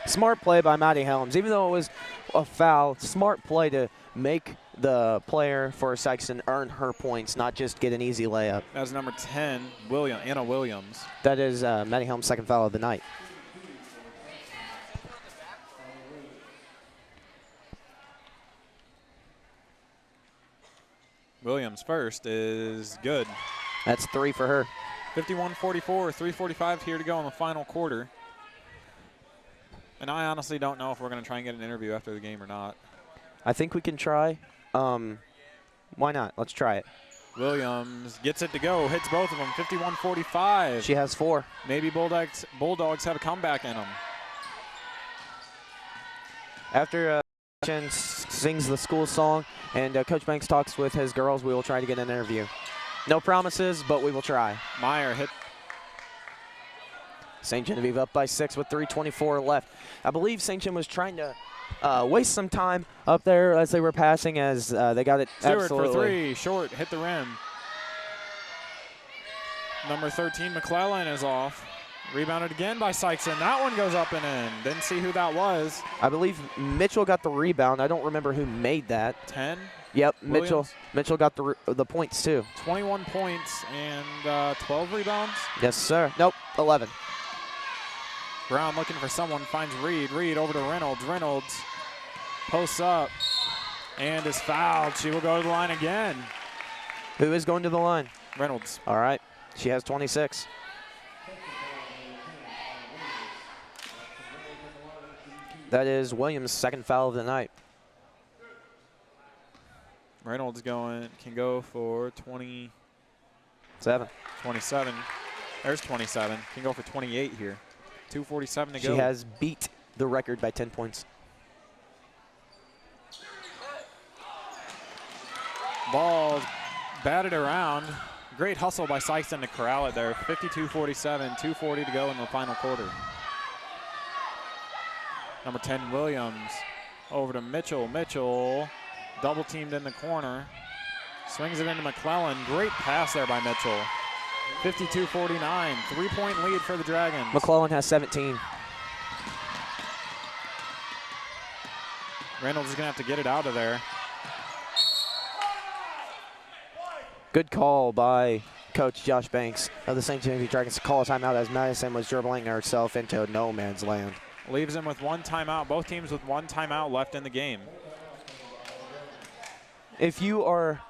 Smart play by Maddie Helms. Even though it was a foul, smart play to make the player for Sikeston earn her points, not just get an easy layup. That was number 10, Anna Williams. That is Maddie Helms' second foul of the night. Williams first is good. That's 3 for her. 51-44, 3:45 here to go in the final quarter. And I honestly don't know if we're going to try and get an interview after the game or not. I think we can try. Why not? Let's try it. Williams gets it to go, hits both of them, 51-45. She has 4. Maybe Bulldogs have a comeback in them. After Chen sings the school song and Coach Banks talks with his girls, we will try to get an interview. No promises, but we will try. Meyer hit. St. Genevieve up by 6 with 3:24 left. I believe St. Gen was trying to waste some time up there as they were passing, as they got it Stewart absolutely. for 3, short, hit the rim. Number 13, McClellan is off. Rebounded again by Sikeston. That one goes up and in. Didn't see who that was. I believe Mitchell got the rebound. I don't remember who made that. 10. Yep, Williams. Mitchell got the points too. 21 points and 12 rebounds. Yes, sir. Nope, 11. Brown looking for someone, finds Reed. Reed over to Reynolds. Reynolds posts up and is fouled. She will go to the line again. Who is going to the line? Reynolds. All right, she has 26. That is Williams' second foul of the night. Reynolds can go for 27. 27. There's 27. Can go for 28 here. 2:47 to go. She has beat the record by 10 points. Ball batted around. Great hustle by Sikeston to corral it there. 52-47, 2:40 to go in the final quarter. Number 10, Williams, over to Mitchell. Mitchell double teamed in the corner. Swings it into McClellan. Great pass there by Mitchell. 52-49, 3-point lead for the Dragons. McClellan has 17. Reynolds is going to have to get it out of there. Good call by Coach Josh Banks of the St. Genevieve Dragons to call a timeout as Madison was dribbling herself into no man's land. Leaves him with 1 timeout. Both teams with 1 timeout left in the game. If you are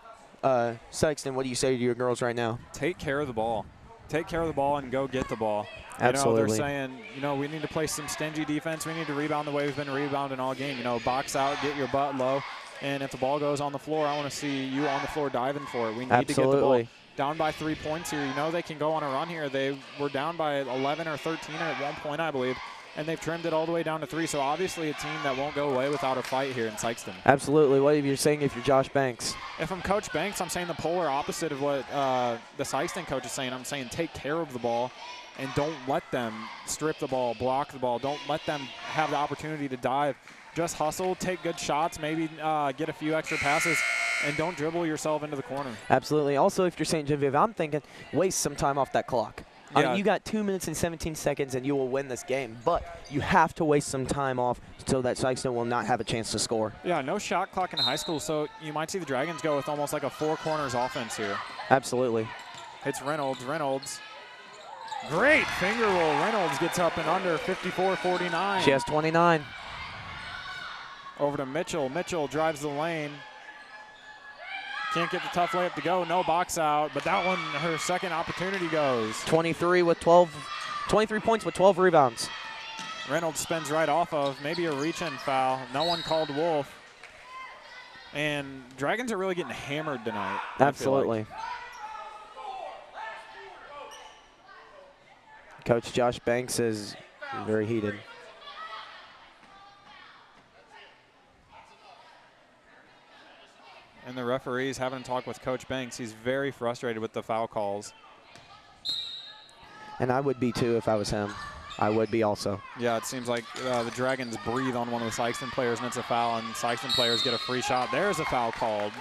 Sikeston, what do you say to your girls right now? Take care of the ball. Take care of the ball and go get the ball. Absolutely. You know, they're saying, we need to play some stingy defense. We need to rebound the way we've been rebounding all game. Box out, get your butt low. And if the ball goes on the floor, I want to see you on the floor diving for it. We need to get the ball. Down by 3 points here. They can go on a run here. They were down by 11 or 13 at one point, I believe. And they've trimmed it all the way down to 3. So obviously a team that won't go away without a fight here in Sikeston. Absolutely. What are you saying if you're Josh Banks? If I'm Coach Banks, I'm saying the polar opposite of what the Sikeston coach is saying. I'm saying take care of the ball and don't let them strip the ball, block the ball. Don't let them have the opportunity to dive. Just hustle, take good shots, maybe get a few extra passes, and don't dribble yourself into the corner. Absolutely. Also, if you're St. Genevieve, I'm thinking waste some time off that clock. Yeah. I mean, you got 2 minutes and 17 seconds and you will win this game, but you have to waste some time off so that Sikeston will not have a chance to score. Yeah, no shot clock in high school, so you might see the Dragons go with almost like a 4 corners offense here. Absolutely. Hits Reynolds. Reynolds. Great finger roll. Reynolds gets up and under 54-49. She has 29. Over to Mitchell. Mitchell drives the lane. Can't get the tough layup to go. No box out, but that one, her second opportunity goes. 23 points with 12 rebounds. Reynolds spins right off of maybe a reach-in foul. No one called Wolf. And Dragons are really getting hammered tonight. Absolutely. Coach Josh Banks is very heated. And the referee's having a talk with Coach Banks. He's very frustrated with the foul calls. And I would be too if I was him. I would be also. Yeah, it seems like the Dragons breathe on one of the Sikeston players, and it's a foul, and Sikeston players get a free shot. There's a foul called.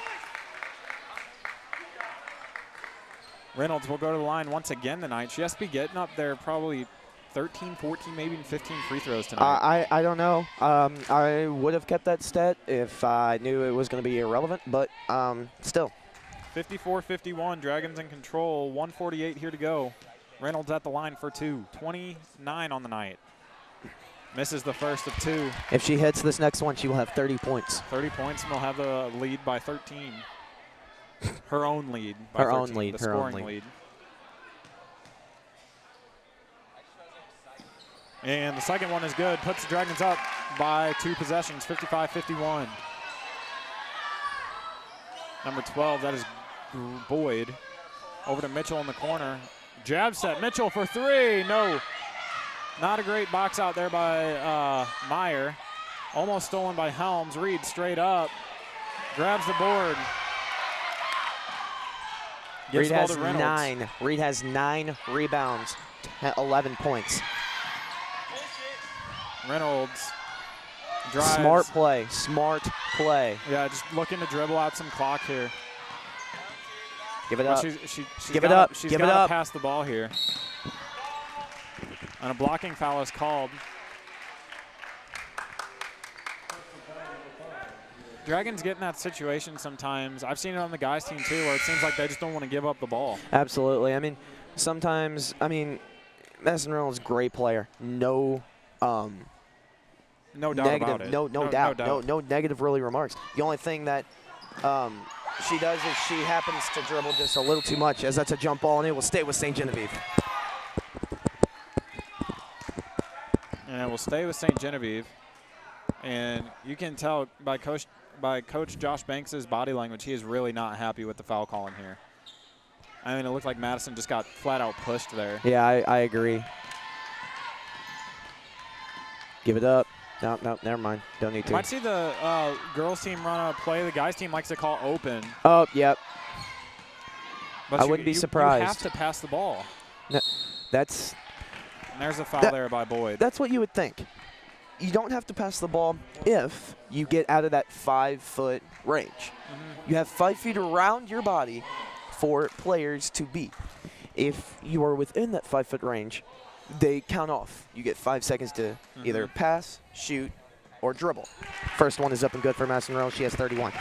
Reynolds will go to the line once again tonight. She has to be getting up there probably 13, 14, maybe even 15 free throws tonight. I don't know. I would have kept that stat if I knew it was going to be irrelevant, but still. 54-51, Dragons in control, 1:48 here to go. Reynolds at the line for two, 29 on the night. Misses the first of two. If she hits this next one, she will have 30 points. 30 points, and they'll have the lead by 13. Her own lead. By Her 13, own lead. The Her own scoring lead. lead. And the second one is good. Puts the Dragons up by 2 possessions, 55-51. Number 12, that is Boyd. Over to Mitchell in the corner. Jab set, Mitchell for three. No, not a great box out there by Meyer. Almost stolen by Helms. Reed straight up. Grabs the board. Gives Reed the ball has to Reynolds. 9. Reed has 9 rebounds, 11 points. Reynolds drives. Smart play. Smart play. Yeah, just looking to dribble out some clock here. Give it Well, up. she's Give it gotta- up. She's Give it got up. to pass the ball here. And a blocking foul is called. Dragons get in that situation sometimes. I've seen it on the guys' team too, where it seems like they just don't want to give up the ball. Absolutely. I mean, sometimes, Madison Reynolds, great player. No No doubt negative, about it. no doubt. No negative really remarks. The only thing that she does is she happens to dribble just a little too much, as that's a jump ball, and it will stay with St. Genevieve. And it will stay with St. Genevieve. And you can tell by Coach Josh Banks' body language, he is really not happy with the foul calling here. I mean, it looked like Madison just got flat out pushed there. Yeah, I agree. Give it up. No, never mind. Don't need to. Might see the girls team run a play the guys team likes to call open. Oh, yep. But I wouldn't be surprised. You have to pass the ball. No, that's And there's a foul there by Boyd. That's what you would think. You don't have to pass the ball if you get out of that 5-foot range. Mm-hmm. You have 5 feet around your body for players to beat. If you are within that 5-foot range, they count off. You get 5 seconds to either pass, shoot, or dribble. First one is up and good for Madison Reynolds. She has 31.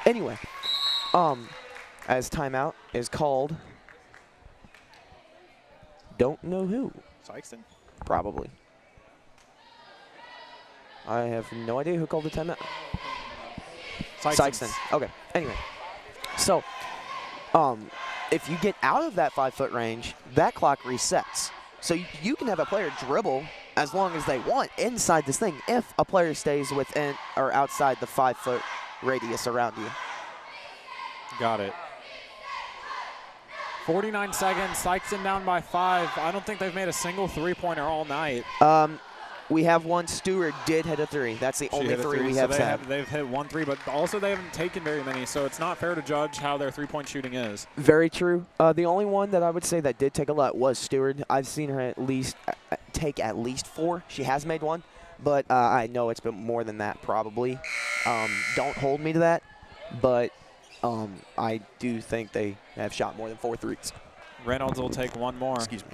Anyway, as timeout is called, don't know who. Sikeston? Probably. I have no idea who called the timeout. Sikeston. Okay. Anyway, so if you get out of that 5-foot range, that clock resets. So you can have a player dribble as long as they want inside this thing if a player stays within or outside the 5-foot radius around you. Got it. 49 seconds. Sikeston down by 5. I don't think they've made a single three-pointer all night. We have one. Stewart did hit a 3. That's the only 3 we have had. They've hit 1 3, but also they haven't taken very many, so it's not fair to judge how their three-point shooting is. Very true. The only one that I would say that did take a lot was Stewart. I've seen her at least take at least 4. She has made 1, but I know it's been more than that probably. Don't hold me to that, but I do think they have shot more than 4 threes. Reynolds will take 1 more. Excuse me.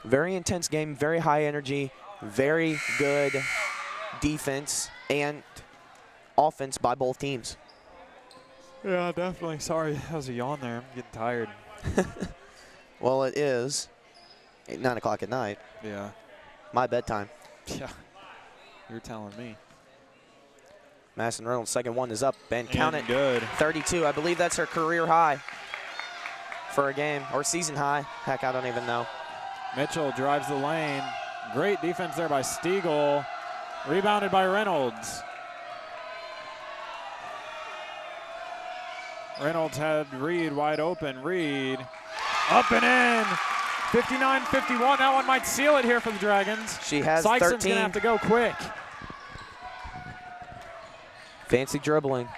Very intense game, very high energy, very good defense and offense by both teams. Yeah, definitely. Sorry, that was a yawn there. I'm getting tired. Well, it is 9 o'clock at night. Yeah. My bedtime. Yeah. You're telling me. Madison Reynolds' second one is up, and count it. Good. 32. I believe that's her career high for a game, or season high. Heck, I don't even know. Mitchell drives the lane. Great defense there by Stiegel. Rebounded by Reynolds. Reynolds had Reed wide open. Reed up and in. 59-51. That one might seal it here for the Dragons. She has Sikeston's 13. going to have to go quick. Fancy dribbling.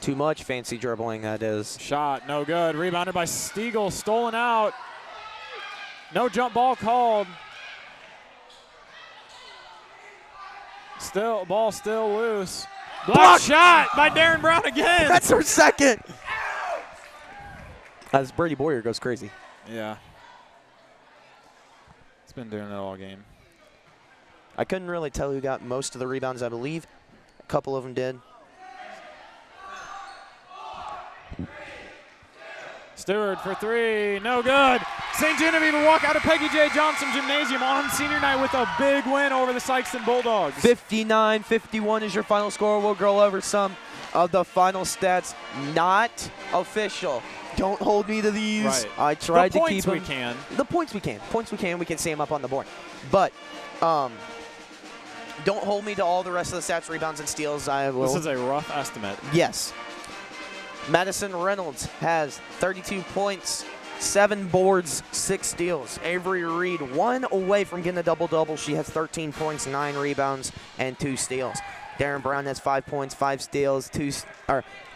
Too much fancy dribbling, that is. Shot, no good. Rebounded by Stiegel. Stolen out. No jump ball called. Ball still loose. Block shot by Darren Brown again. That's her second. As Brady Boyer goes crazy. Yeah. He's been doing it all game. I couldn't really tell who got most of the rebounds, I believe. A couple of them did. Stewart for three, no good. St. Genevieve will walk out of Peggy J. Johnson Gymnasium on senior night with a big win over the Sikeston Bulldogs. 59-51 is your final score. We'll go over some of the final stats. Not official. Don't hold me to these. Right. I tried to keep them. The points we can. The points we can. Points we can. We can see them up on the board. But don't hold me to all the rest of the stats, rebounds, and steals. I will. This is a rough estimate. Yes. Madison Reynolds has 32 points, 7 boards, 6 steals. Avery Reed, 1 away from getting a double-double. She has 13 points, 9 rebounds, and 2 steals. Darren Brown has 5 points, 5 steals,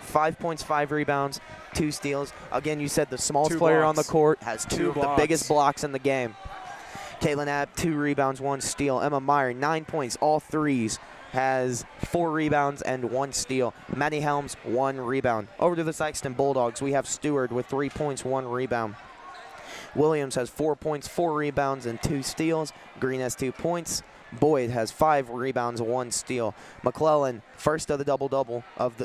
5 points, 5 rebounds, 2 steals. Again, you said the smallest player on the court has 2 of the biggest blocks in the game. Kaylin App, 2 rebounds, 1 steal. Emma Meyer, 9 points, all threes. Has 4 rebounds and 1 steal. Maddie Helms, 1 rebound. Over to the Sikeston Bulldogs, we have Stewart with 3 points, 1 rebound. Williams has 4 points, 4 rebounds, and 2 steals. Green has 2 points. Boyd has 5 rebounds, 1 steal. McClellan, first of the double-double of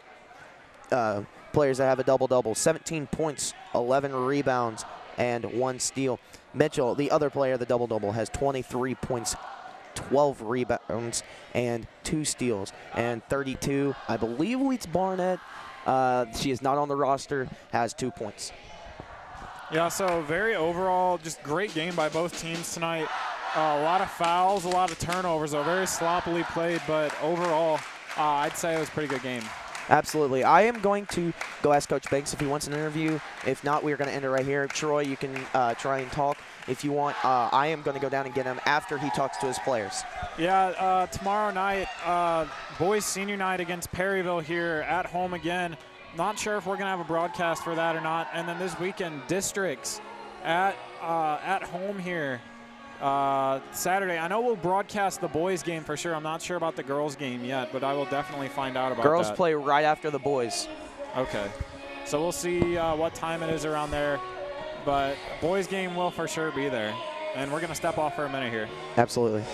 the players that have a double-double. 17 points, 11 rebounds, and 1 steal. Mitchell, the other player of the double-double, has 23 points, 12 rebounds, and 2 steals. And 32, I believe Leeds Barnett, she is not on the roster, has 2 points. Yeah, so very overall, just great game by both teams tonight. A lot of fouls, a lot of turnovers, though very sloppily played, but overall, I'd say it was a pretty good game. Absolutely. I am going to go ask Coach Banks if he wants an interview. If not, we're going to end it right here. Troy, you can try and talk if you want. I am going to go down and get him after he talks to his players. Yeah, tomorrow night, boys senior night against Perryville here at home again. Not sure if we're going to have a broadcast for that or not. And then this weekend, districts at home here. Saturday. I know we'll broadcast the boys game for sure. I'm not sure about the girls game yet, but I will definitely find out about Girls that. play right after the boys. Okay. So we'll see what time it is around there. But boys game will for sure be there. And we're going to step off for a minute here. Absolutely.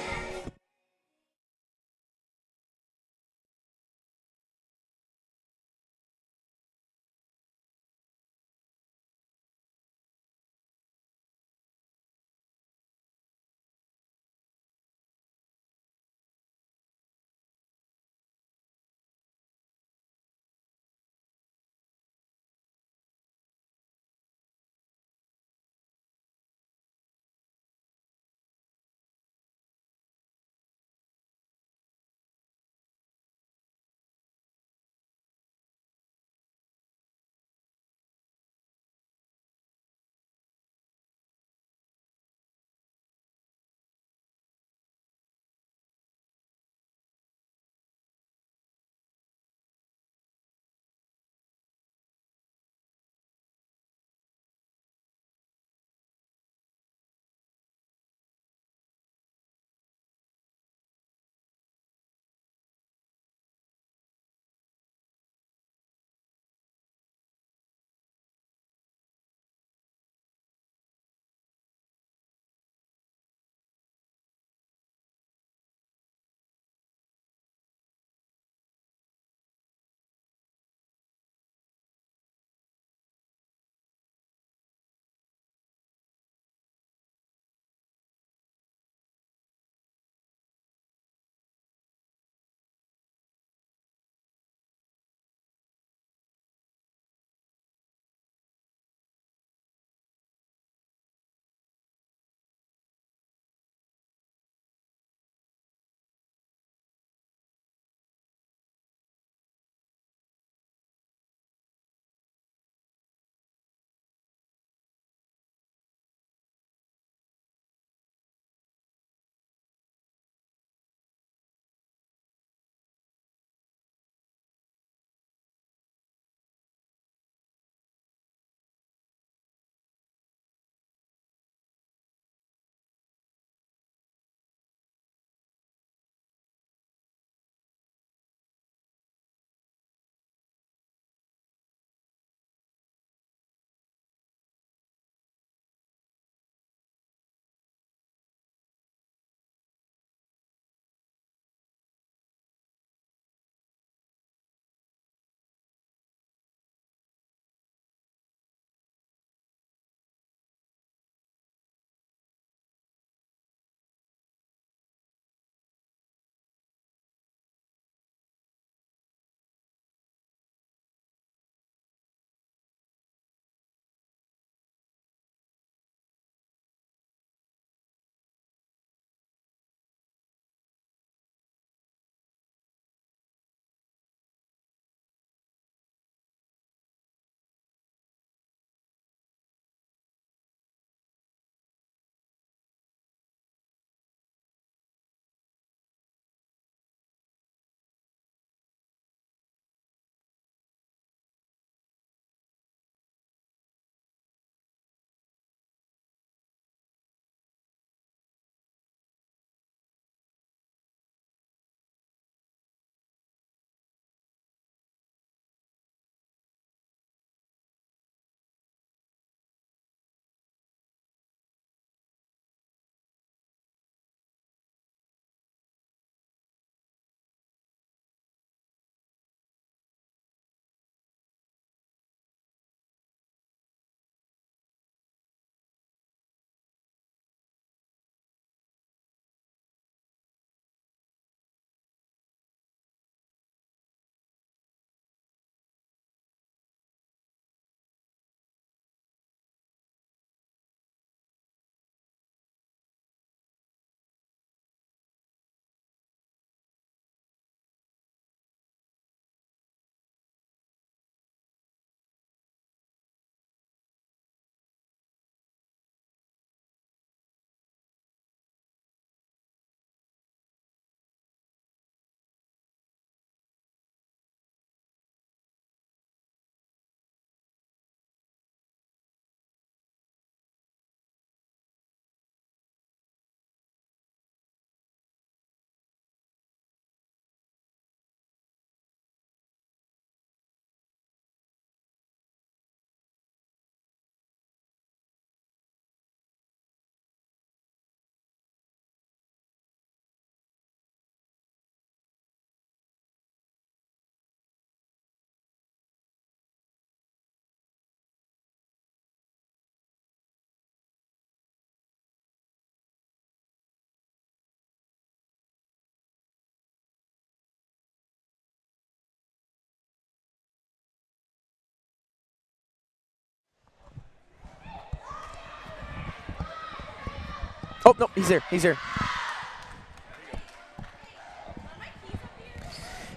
Oh, no, he's here. He's here.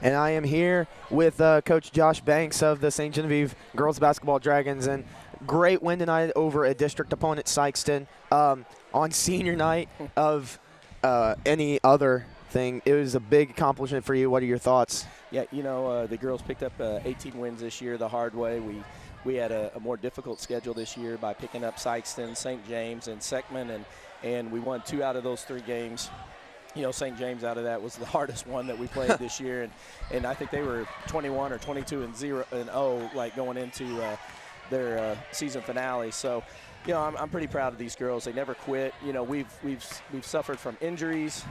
And I am here with Coach Josh Banks of the St. Genevieve Girls Basketball Dragons. And great win tonight over a district opponent, Sikeston. On senior night of any other thing, it was a big accomplishment for you. What are your thoughts? Yeah, the girls picked up 18 wins this year the hard way. We had a more difficult schedule this year by picking up Sikeston, St. James, and Seckman, and we won 2 out of those 3 games. St. James out of that was the hardest one that we played this year, and I think they were 21 or 22 and 0, like going into their season finale. So, I'm pretty proud of these girls. They never quit. We've suffered from injuries.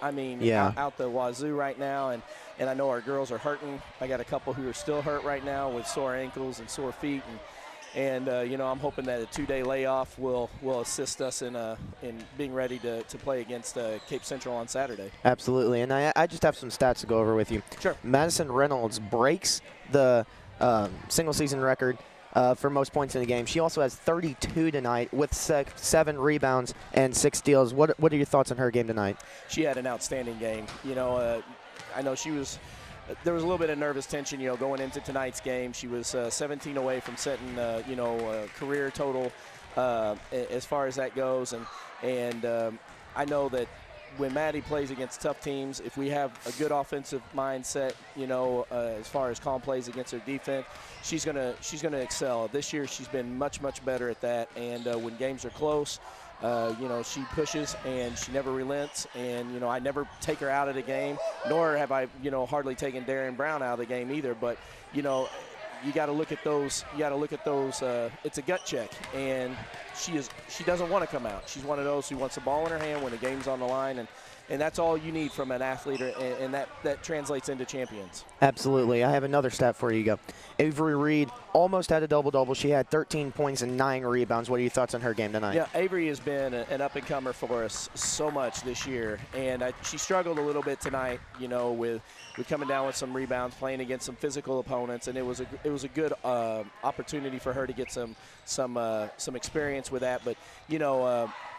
I mean, yeah. out the wazoo right now, and I know our girls are hurting. I got a couple who are still hurt right now with sore ankles and sore feet, and I'm hoping that a 2-day layoff will assist us in being ready to play against Cape Central on Saturday. Absolutely, and I just have some stats to go over with you. Sure. Madison Reynolds breaks the single-season record for most points in the game. She also has 32 tonight with 7 rebounds and 6 steals. What are your thoughts on her game tonight? She had an outstanding game. I know there was a little bit of nervous tension, going into tonight's game. She was 17 away from setting, career total as far as that goes. And I know that when Maddie plays against tough teams, if we have a good offensive mindset, as far as calm plays against her defense, she's gonna excel. This year she's been much better at that. And when games are close, she pushes and she never relents. And I never take her out of the game, nor have I hardly taken Darren Brown out of the game either. But you got to look at those. It's a gut check, and she doesn't want to come out. She's one of those who wants the ball in her hand when the game's on the line, and that's all you need from an athlete, and that translates into champions. Absolutely. I have another stat for you. Avery Reed almost had a double-double. She had 13 points and 9 rebounds. What are your thoughts on her game tonight? Yeah, Avery has been an up-and-comer for us so much this year, and she struggled a little bit tonight, with coming down with some rebounds, playing against some physical opponents, and it was a good opportunity for her to get some experience with that. But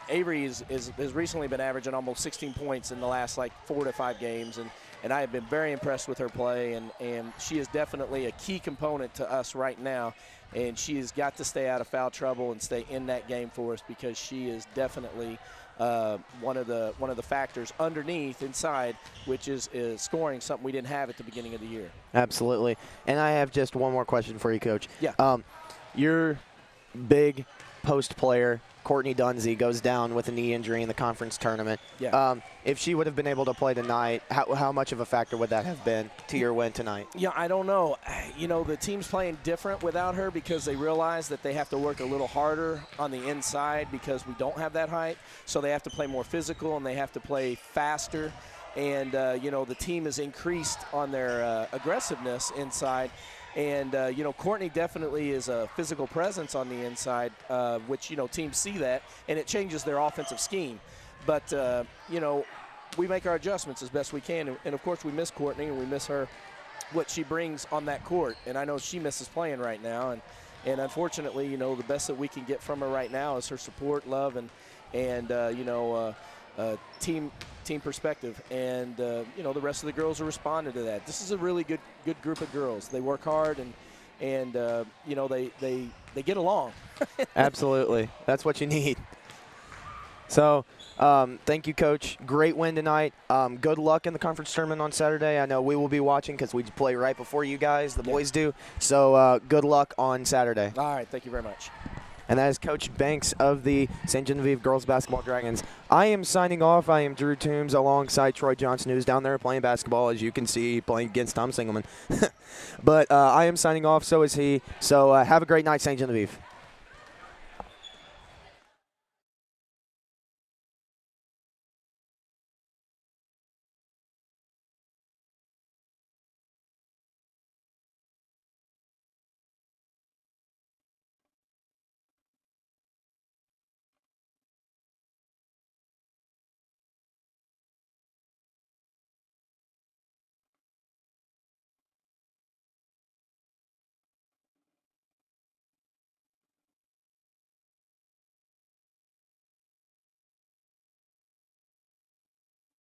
Avery has recently been averaging almost 16 points in the last 4 to 5 games, and I have been very impressed with her play, and she is definitely a key component to us right now, and she has got to stay out of foul trouble and stay in that game for us, because she is definitely one of the factors underneath inside, which is scoring, something we didn't have at the beginning of the year. Absolutely. And I have just one more question for you, Coach. Yeah. Your big post player, Courtney Dunsey, goes down with a knee injury in the conference tournament. Yeah. If she would have been able to play tonight, how much of a factor would that have been to your win tonight? Yeah, I don't know. The team's playing different without her, because they realize that they have to work a little harder on the inside because we don't have that height. So they have to play more physical and they have to play faster. And, the team has increased on their aggressiveness inside. And, Courtney definitely is a physical presence on the inside, which, teams see that, and it changes their offensive scheme. But, we make our adjustments as best we can. And of course, we miss Courtney, and we miss her, what she brings on that court. And I know she misses playing right now. And unfortunately, the best that we can get from her right now is her support, love, and team perspective. And, the rest of the girls are responding to that. This is a really good group of girls. They work hard, and they get along. Absolutely. That's what you need. So, thank you, Coach. Great win tonight. Good luck in the conference tournament on Saturday. I know we will be watching because we play right before you guys, the boys do. So, good luck on Saturday. All right. Thank you very much. And that is Coach Banks of the St. Genevieve Girls Basketball Dragons. I am signing off. I am Drew Toombs alongside Troy Johnson, who's down there playing basketball, as you can see, playing against Tom Singelman. But I am signing off. So is he. So have a great night, St. Genevieve.